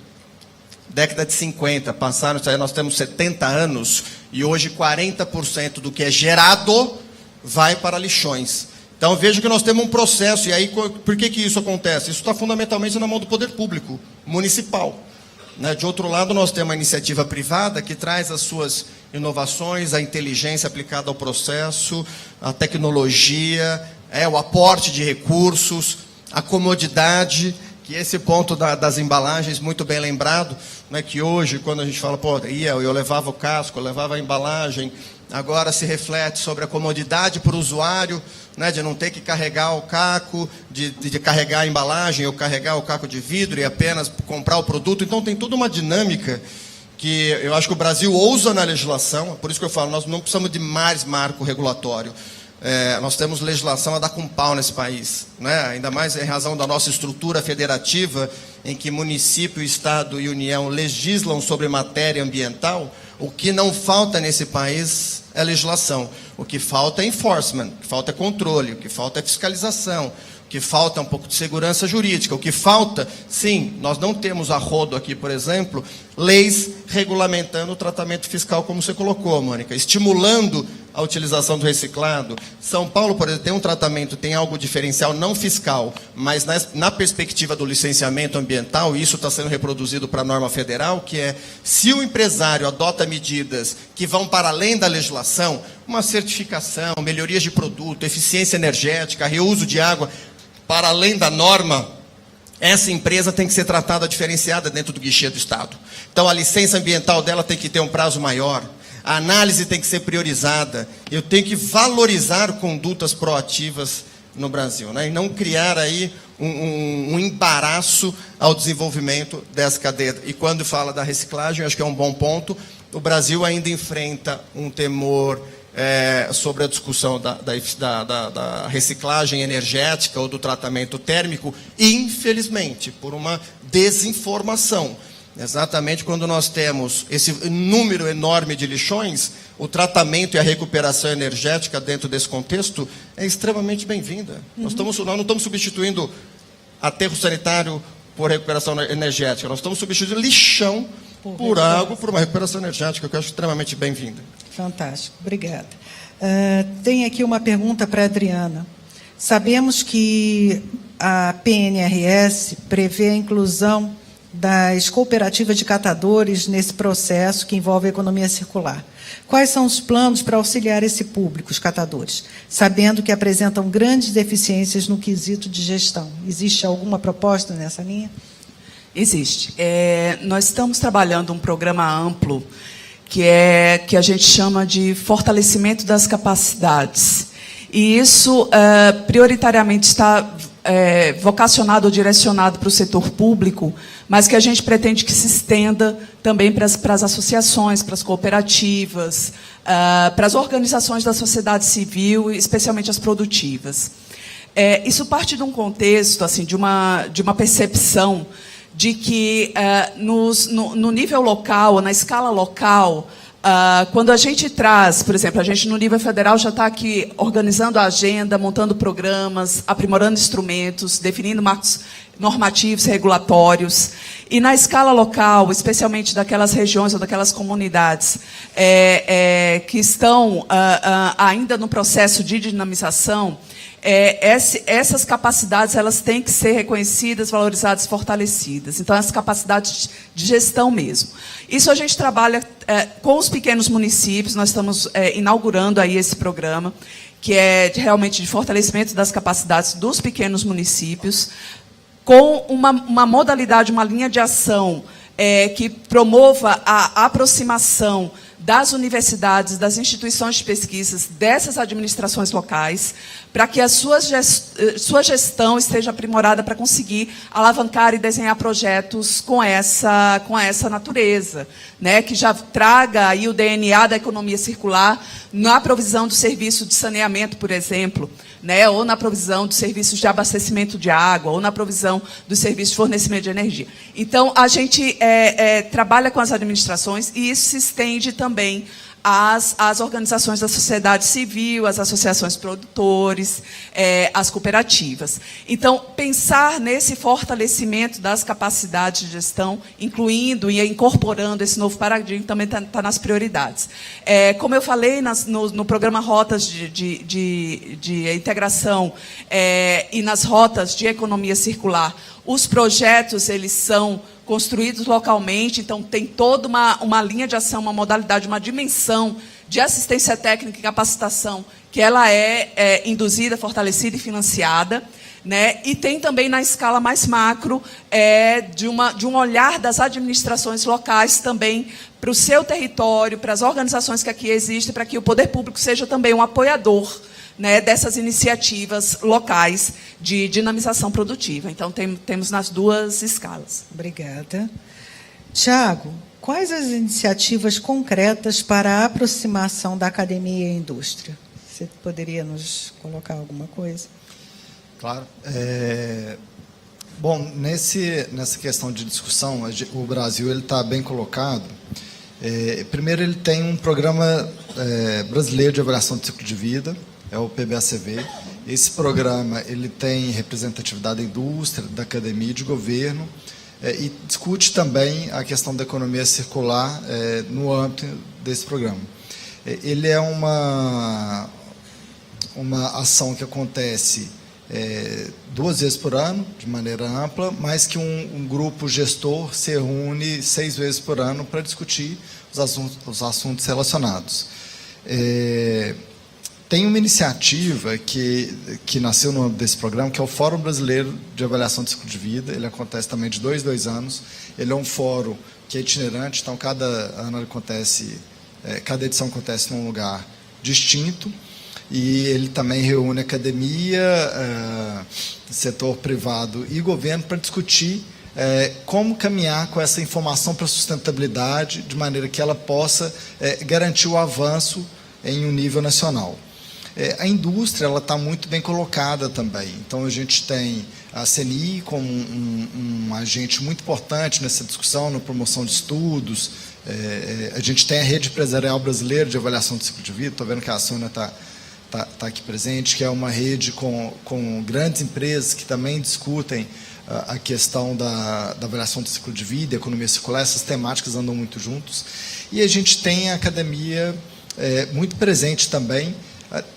Speaker 4: Década de 50, passaram, nós temos 70 anos, e hoje 40% do que é gerado vai para lixões. Então, veja que nós temos um processo, e aí, por que isso acontece? Isso está fundamentalmente na mão do poder público, municipal. Né? De outro lado, nós temos a iniciativa privada, que traz as suas inovações, a inteligência aplicada ao processo, a tecnologia, o aporte de recursos, a comodidade, que esse ponto das embalagens, muito bem lembrado, né, que hoje, quando a gente fala, pô, eu levava o casco, eu levava a embalagem, agora se reflete sobre a comodidade para o usuário, né, de não ter que carregar o caco, de carregar a embalagem ou carregar o caco de vidro e apenas comprar o produto. Então, tem toda uma dinâmica que eu acho que o Brasil ousa na legislação, por isso que eu falo, nós não precisamos de mais marco regulatório. Nós temos legislação a dar com pau nesse país, né? Ainda mais em razão da nossa estrutura federativa, em que município, estado e União legislam sobre matéria ambiental. O que não falta nesse país é legislação. O que falta é enforcement, o que falta é controle, o que falta é fiscalização, o que falta é um pouco de segurança jurídica. O que falta, sim, nós não temos a rodo aqui, por exemplo, leis regulamentando o tratamento fiscal, como você colocou, Mônica, estimulando a utilização do reciclado. São Paulo, por exemplo, tem um tratamento, tem algo diferencial não fiscal, mas na perspectiva do licenciamento ambiental, isso está sendo reproduzido para a norma federal, que é, se o empresário adota medidas que vão para além da legislação, uma certificação, melhorias de produto, eficiência energética, reuso de água, para além da norma, essa empresa tem que ser tratada diferenciada dentro do guichê do Estado. Então, a licença ambiental dela tem que ter um prazo maior, a análise tem que ser priorizada, eu tenho que valorizar condutas proativas no Brasil, né? E não criar aí um embaraço ao desenvolvimento dessa cadeia. E quando fala da reciclagem, eu acho que é um bom ponto, o Brasil ainda enfrenta um temor sobre a discussão da reciclagem energética ou do tratamento térmico, infelizmente, por uma desinformação. Exatamente quando nós temos esse número enorme de lixões, o tratamento e a recuperação energética dentro desse contexto é extremamente bem-vinda. Nós não estamos substituindo aterro sanitário por recuperação energética, nós estamos substituindo lixão por água, por uma recuperação energética, que eu acho extremamente bem-vinda.
Speaker 2: Fantástico, obrigada. Tem aqui uma pergunta para a Adriana. Sabemos que a PNRS prevê a inclusão das cooperativas de catadores nesse processo que envolve a economia circular. Quais são os planos para auxiliar esse público, os catadores, sabendo que apresentam grandes deficiências no quesito de gestão? Existe alguma proposta nessa linha?
Speaker 3: Existe. Nós estamos trabalhando um programa amplo que a gente chama de fortalecimento das capacidades. E isso prioritariamente está vocacionado ou direcionado para o setor público, mas que a gente pretende que se estenda também para as associações, para as cooperativas, para as organizações da sociedade civil, especialmente as produtivas. Isso parte de um contexto, assim, de uma percepção de que no nível local, na escala local, quando a gente traz, por exemplo, a gente no nível federal já está aqui organizando a agenda, montando programas, aprimorando instrumentos, definindo marcos normativos, regulatórios. E na escala local, especialmente daquelas regiões ou daquelas comunidades que estão ainda no processo de dinamização, essas capacidades elas têm que ser reconhecidas, valorizadas, fortalecidas. Então, as capacidades de gestão mesmo. Isso a gente trabalha com os pequenos municípios, nós estamos inaugurando aí esse programa, que é realmente de fortalecimento das capacidades dos pequenos municípios, com uma modalidade, uma linha de ação que promova a aproximação das universidades, das instituições de pesquisas, dessas administrações locais, para que a sua gestão esteja aprimorada para conseguir alavancar e desenhar projetos com essa natureza, né, que já traga aí o DNA da economia circular na provisão do serviço de saneamento, por exemplo, né, ou na provisão dos serviços de abastecimento de água, ou na provisão dos serviços de fornecimento de energia. Então, a gente trabalha com as administrações e isso se estende também as organizações da sociedade civil, as associações de produtores, as cooperativas. Então, pensar nesse fortalecimento das capacidades de gestão, incluindo e incorporando esse novo paradigma, também está nas prioridades. Como eu falei no programa Rotas de Integração e nas rotas de economia circular, os projetos eles são construídos localmente, então tem toda uma linha de ação, uma modalidade, uma dimensão de assistência técnica e capacitação que ela é induzida, fortalecida e financiada, né? E tem também na escala mais macro de um olhar das administrações locais também para o seu território, para as organizações que aqui existem, para que o poder público seja também um apoiador, né, dessas iniciativas locais de dinamização produtiva. Então, temos nas duas escalas.
Speaker 2: Obrigada. Tiago, quais as iniciativas concretas para a aproximação da academia e a indústria? Você poderia nos colocar alguma coisa?
Speaker 7: Claro. Bom, nessa questão de discussão, o Brasil está bem colocado. Primeiro, ele tem um programa brasileiro de avaliação de ciclo de vida, é o PBACV. Esse programa ele tem representatividade da indústria, da academia e de governo, e discute também a questão da economia circular no âmbito desse programa. Ele é uma ação que acontece 2 vezes por ano, de maneira ampla, mas que um grupo gestor se reúne 6 vezes por ano para discutir os assuntos relacionados. Tem uma iniciativa que nasceu no âmbito desse programa, que é o Fórum Brasileiro de Avaliação de Ciclo de Vida. Ele acontece também de 2 em 2 anos. Ele é um fórum que é itinerante, então cada ano ele acontece, cada edição acontece num lugar distinto. E ele também reúne academia, setor privado e governo para discutir como caminhar com essa informação para a sustentabilidade, de maneira que ela possa garantir o avanço em um nível nacional. A indústria está muito bem colocada também. Então, a gente tem a CNI como um agente muito importante nessa discussão, na promoção de estudos. A gente tem a Rede Empresarial Brasileira de Avaliação de Ciclo de Vida. Estou vendo que a Sônia está aqui presente, que é uma rede com grandes empresas que também discutem a questão da avaliação do ciclo de vida, economia circular. Essas temáticas andam muito juntos. E a gente tem a academia muito presente também,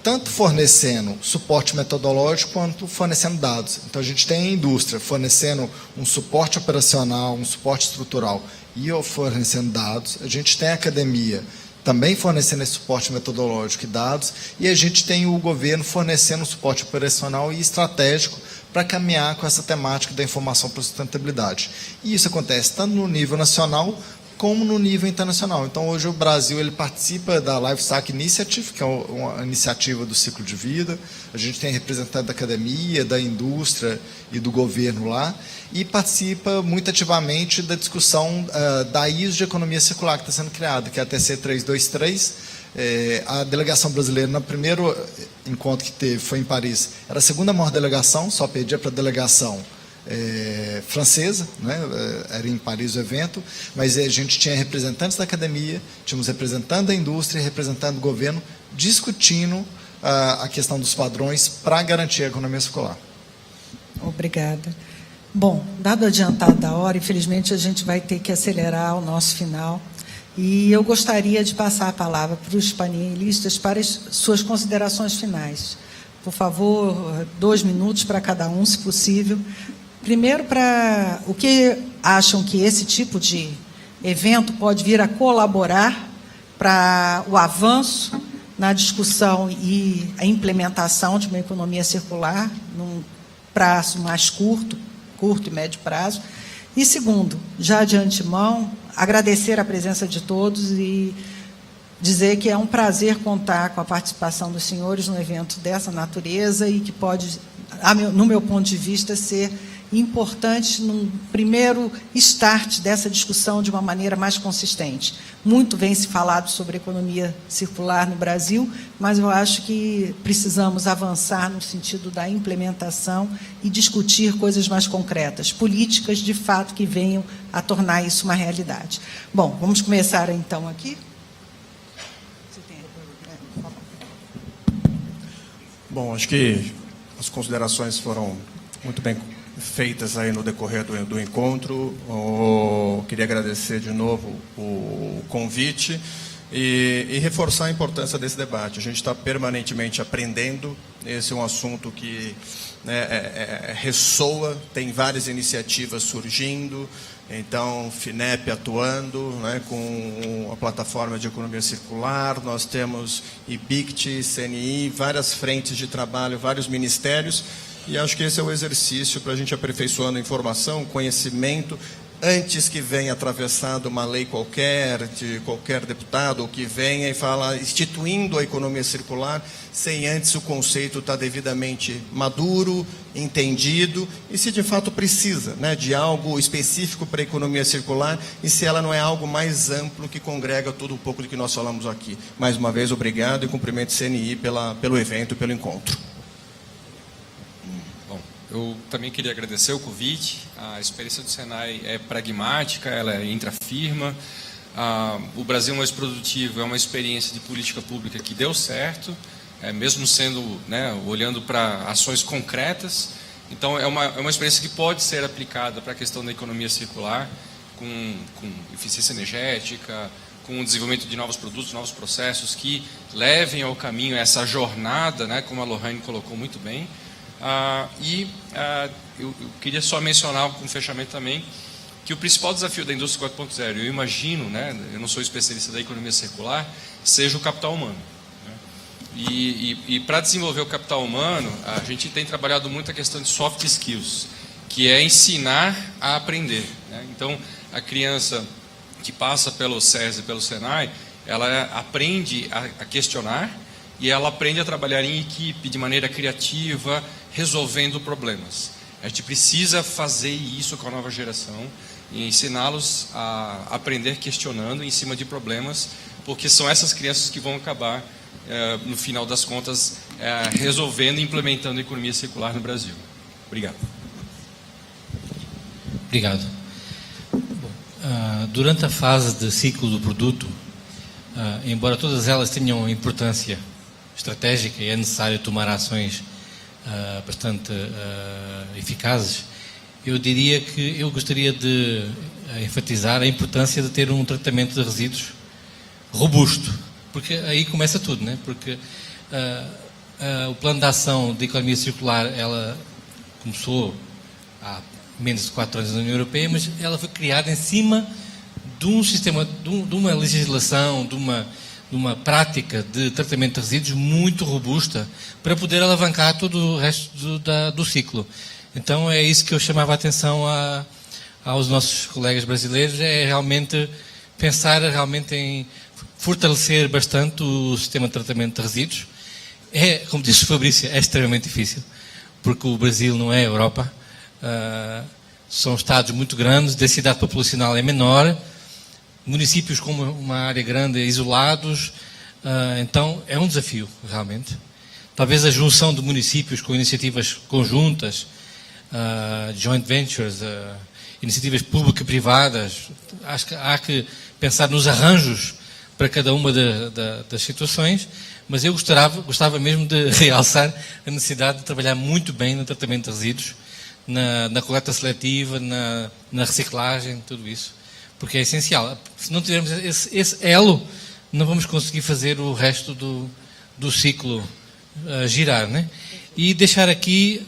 Speaker 7: tanto fornecendo suporte metodológico quanto fornecendo dados. Então, a gente tem a indústria fornecendo um suporte operacional, um suporte estrutural e fornecendo dados. A gente tem a academia também fornecendo esse suporte metodológico e dados, e a gente tem o governo fornecendo suporte operacional e estratégico para caminhar com essa temática da informação para a sustentabilidade. E isso acontece tanto no nível nacional como no nível internacional. Então, hoje o Brasil ele participa da Livestock Initiative, que é uma iniciativa do ciclo de vida. A gente tem representante da academia, da indústria e do governo lá, e participa muito ativamente da discussão da ISO de economia circular que está sendo criada, que é a TC 323. A delegação brasileira, no primeiro encontro que teve, foi em Paris, era a segunda maior delegação, só perdia para a delegação francesa, né? Era em Paris o evento, mas a gente tinha representantes da academia, tínhamos representantes da indústria e representantes do governo discutindo a questão dos padrões para garantir a economia circular.
Speaker 2: Obrigada. Bom, dado o adiantado da hora, infelizmente a gente vai ter que acelerar o nosso final, e eu gostaria de passar a palavra para os painelistas para as suas considerações finais. Por favor, 2 minutos para cada um, se possível. Primeiro, para o que acham que esse tipo de evento pode vir a colaborar para o avanço na discussão e a implementação de uma economia circular num prazo mais curto e médio prazo. E segundo, já de antemão, agradecer a presença de todos e dizer que é um prazer contar com a participação dos senhores num evento dessa natureza e que pode, no meu ponto de vista, ser importante num primeiro start dessa discussão de uma maneira mais consistente. Muito vem se falado sobre economia circular no Brasil, mas eu acho que precisamos avançar no sentido da implementação e discutir coisas mais concretas, políticas, de fato, que venham a tornar isso uma realidade. Bom, vamos começar, então, aqui.
Speaker 4: Bom, acho que as considerações foram muito bem feitas aí no decorrer do encontro. Queria agradecer de novo o convite e reforçar a importância desse debate. A gente está permanentemente aprendendo. Esse é um assunto que ressoa, tem várias iniciativas surgindo. Então, FINEP atuando, né, com a plataforma de economia circular, nós temos IBICT, CNI, várias frentes de trabalho, vários ministérios, e acho que esse é o exercício para a gente aperfeiçoando a informação, conhecimento, antes que venha atravessado uma lei qualquer, de qualquer deputado, ou que venha e fala instituindo a economia circular, sem antes o conceito estar devidamente maduro, entendido, e se de fato precisa, né, de algo específico para a economia circular, e se ela não é algo mais amplo que congrega tudo um pouco do que nós falamos aqui. Mais uma vez, obrigado e cumprimento CNI pelo evento, pelo encontro.
Speaker 5: Eu também queria agradecer o convite. A experiência do Senai é pragmática, ela é intrafirma. O Brasil mais produtivo é uma experiência de política pública que deu certo, mesmo sendo, né, olhando para ações concretas. Então, é uma experiência que pode ser aplicada para a questão da economia circular, com eficiência energética, com o desenvolvimento de novos produtos, novos processos que levem ao caminho essa jornada, né, como a Lohane colocou muito bem. Eu queria só mencionar com fechamento também que o principal desafio da indústria 4.0, eu imagino, né, eu não sou especialista da economia circular, seja o capital humano. Né? E para desenvolver o capital humano, a gente tem trabalhado muito a questão de soft skills, que é ensinar a aprender. Né? Então, a criança que passa pelo SES e pelo Senai, ela aprende a questionar, e ela aprende a trabalhar em equipe, de maneira criativa, resolvendo problemas. A gente precisa fazer isso com a nova geração e ensiná-los a aprender questionando em cima de problemas, porque são essas crianças que vão acabar, no final das contas, resolvendo e implementando a economia circular no Brasil. Obrigado.
Speaker 6: Obrigado. Bom, durante a fase de ciclo do produto, embora todas elas tenham importância estratégica e é necessário tomar ações bastante eficazes, eu diria que eu gostaria de enfatizar a importância de ter um tratamento de resíduos robusto, porque aí começa tudo, né? Porque o plano de ação de economia circular, ela começou há menos de 4 anos na União Europeia, mas ela foi criada em cima de um sistema, de uma legislação, de uma prática de tratamento de resíduos muito robusta para poder alavancar todo o resto do ciclo. Então é isso que eu chamava a atenção aos nossos colegas brasileiros, é realmente pensar realmente em fortalecer bastante o sistema de tratamento de resíduos. Como disse o Fabrício, é extremamente difícil, porque o Brasil não é a Europa, são estados muito grandes, a densidade populacional é menor, municípios com uma área grande isolados, então é um desafio realmente. Talvez a junção de municípios com iniciativas conjuntas, joint ventures, iniciativas público-privadas, acho que há que pensar nos arranjos para cada uma das situações, mas eu gostava mesmo de realçar a necessidade de trabalhar muito bem no tratamento de resíduos, na coleta seletiva, na reciclagem, tudo isso. Porque é essencial. Se não tivermos esse elo, não vamos conseguir fazer o resto do ciclo girar, né? E deixar aqui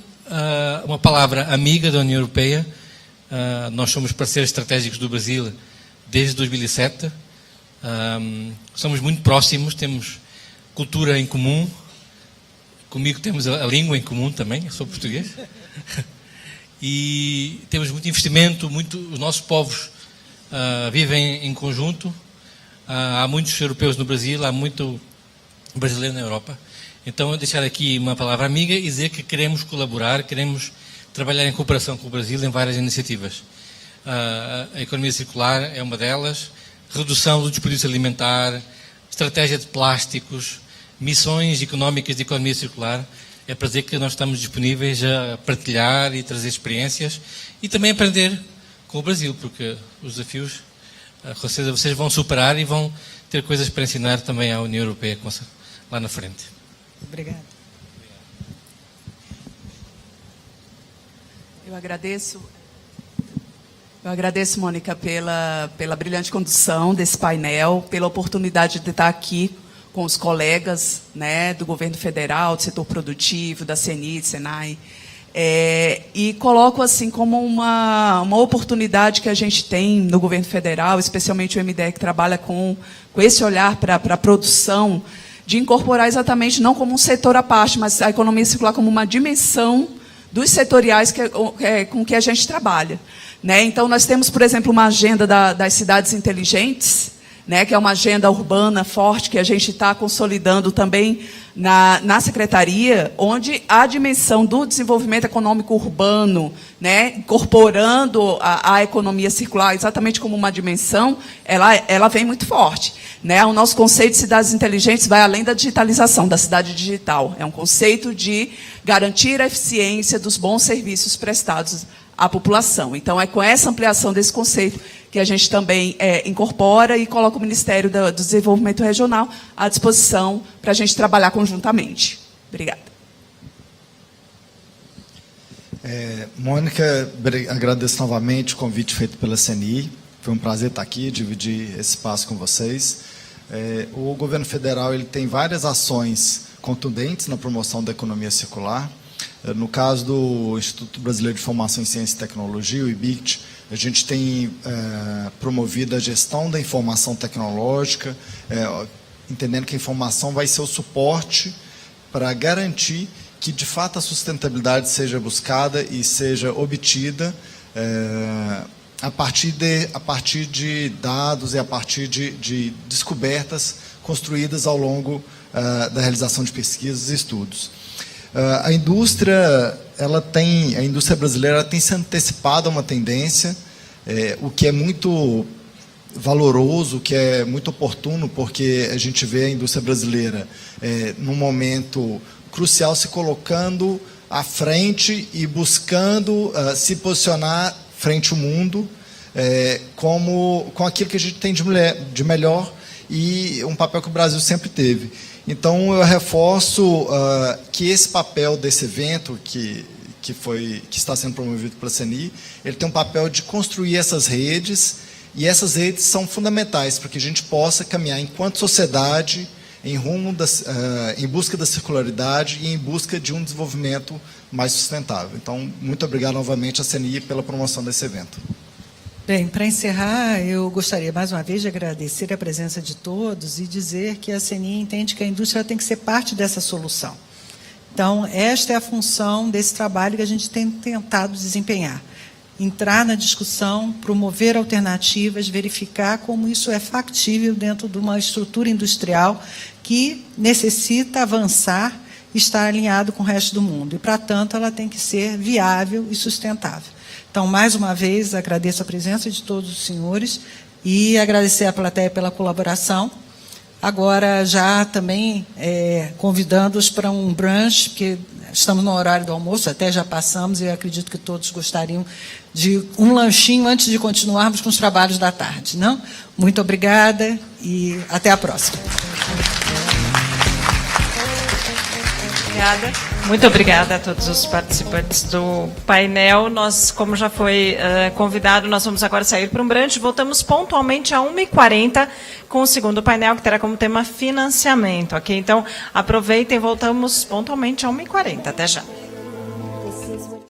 Speaker 6: uma palavra amiga da União Europeia. Nós somos parceiros estratégicos do Brasil desde 2007. Somos muito próximos, temos cultura em comum. Comigo temos a língua em comum também, eu sou português. E temos muito investimento, os nossos povos vivem em conjunto, há muitos europeus no Brasil, há muito brasileiro na Europa. Então, eu deixar aqui uma palavra amiga e dizer que queremos colaborar, queremos trabalhar em cooperação com o Brasil em várias iniciativas. A economia circular é uma delas, redução do desperdício alimentar, estratégia de plásticos, missões económicas de economia circular. É para dizer que nós estamos disponíveis a partilhar e trazer experiências e também aprender com o Brasil, porque os desafios, com certeza, vocês vão superar e vão ter coisas para ensinar também à União Europeia lá na frente.
Speaker 2: Obrigada.
Speaker 3: Eu agradeço, Mônica, pela brilhante condução desse painel, pela oportunidade de estar aqui com os colegas, né, do governo federal, do setor produtivo, da CNI, do Senai. E coloco assim como uma oportunidade que a gente tem no governo federal, especialmente o MDE, que trabalha com esse olhar para a produção, de incorporar exatamente não como um setor à parte, mas a economia circular como uma dimensão dos setoriais com que a gente trabalha. Né? Então, nós temos, por exemplo, uma agenda das cidades inteligentes, né, que é uma agenda urbana forte, que a gente está consolidando também na Secretaria, onde a dimensão do desenvolvimento econômico urbano, né, incorporando a economia circular exatamente como uma dimensão, ela vem muito forte. Né? O nosso conceito de cidades inteligentes vai além da digitalização, da cidade digital. É um conceito de garantir a eficiência dos bons serviços prestados à população. Então, é com essa ampliação desse conceito que a gente também incorpora e coloca o Ministério do Desenvolvimento Regional à disposição para a gente trabalhar conjuntamente. Obrigada.
Speaker 7: Mônica, agradeço novamente o convite feito pela CNI. Foi um prazer estar aqui, dividir esse espaço com vocês. O governo federal ele tem várias ações contundentes na promoção da economia circular. No caso do Instituto Brasileiro de Informação em Ciência e Tecnologia, o IBICT, a gente tem promovido a gestão da informação tecnológica, entendendo que a informação vai ser o suporte para garantir que, de fato, a sustentabilidade seja buscada e seja obtida a partir de dados e a partir de descobertas construídas ao longo da realização de pesquisas e estudos. A indústria brasileira tem se antecipado a uma tendência, o que é muito valoroso, o que é muito oportuno, porque a gente vê a indústria brasileira num momento crucial se colocando à frente e buscando se posicionar frente ao mundo com aquilo que a gente tem de melhor e um papel que o Brasil sempre teve. Então, eu reforço que esse papel desse evento, que está sendo promovido pela CNI, ele tem um papel de construir essas redes, e essas redes são fundamentais para que a gente possa caminhar enquanto sociedade em busca da circularidade e em busca de um desenvolvimento mais sustentável. Então, muito obrigado novamente à CNI pela promoção desse evento.
Speaker 2: Bem, para encerrar, eu gostaria mais uma vez de agradecer a presença de todos e dizer que a CNI entende que a indústria tem que ser parte dessa solução. Então, esta é a função desse trabalho que a gente tem tentado desempenhar. Entrar na discussão, promover alternativas, verificar como isso é factível dentro de uma estrutura industrial que necessita avançar e estar alinhado com o resto do mundo. E, para tanto, ela tem que ser viável e sustentável. Então, mais uma vez, agradeço a presença de todos os senhores e agradecer à plateia pela colaboração. Agora, já também convidando-os para um brunch, porque estamos no horário do almoço, até já passamos, e eu acredito que todos gostariam de um lanchinho antes de continuarmos com os trabalhos da tarde, não? Muito obrigada e até a próxima.
Speaker 1: Obrigada. Muito obrigada a todos os participantes do painel. Nós, como já foi convidado, nós vamos agora sair para um brunch. Voltamos pontualmente a 1h40 com o segundo painel, que terá como tema financiamento. Ok? Então, aproveitem, voltamos pontualmente a 1h40. Até já.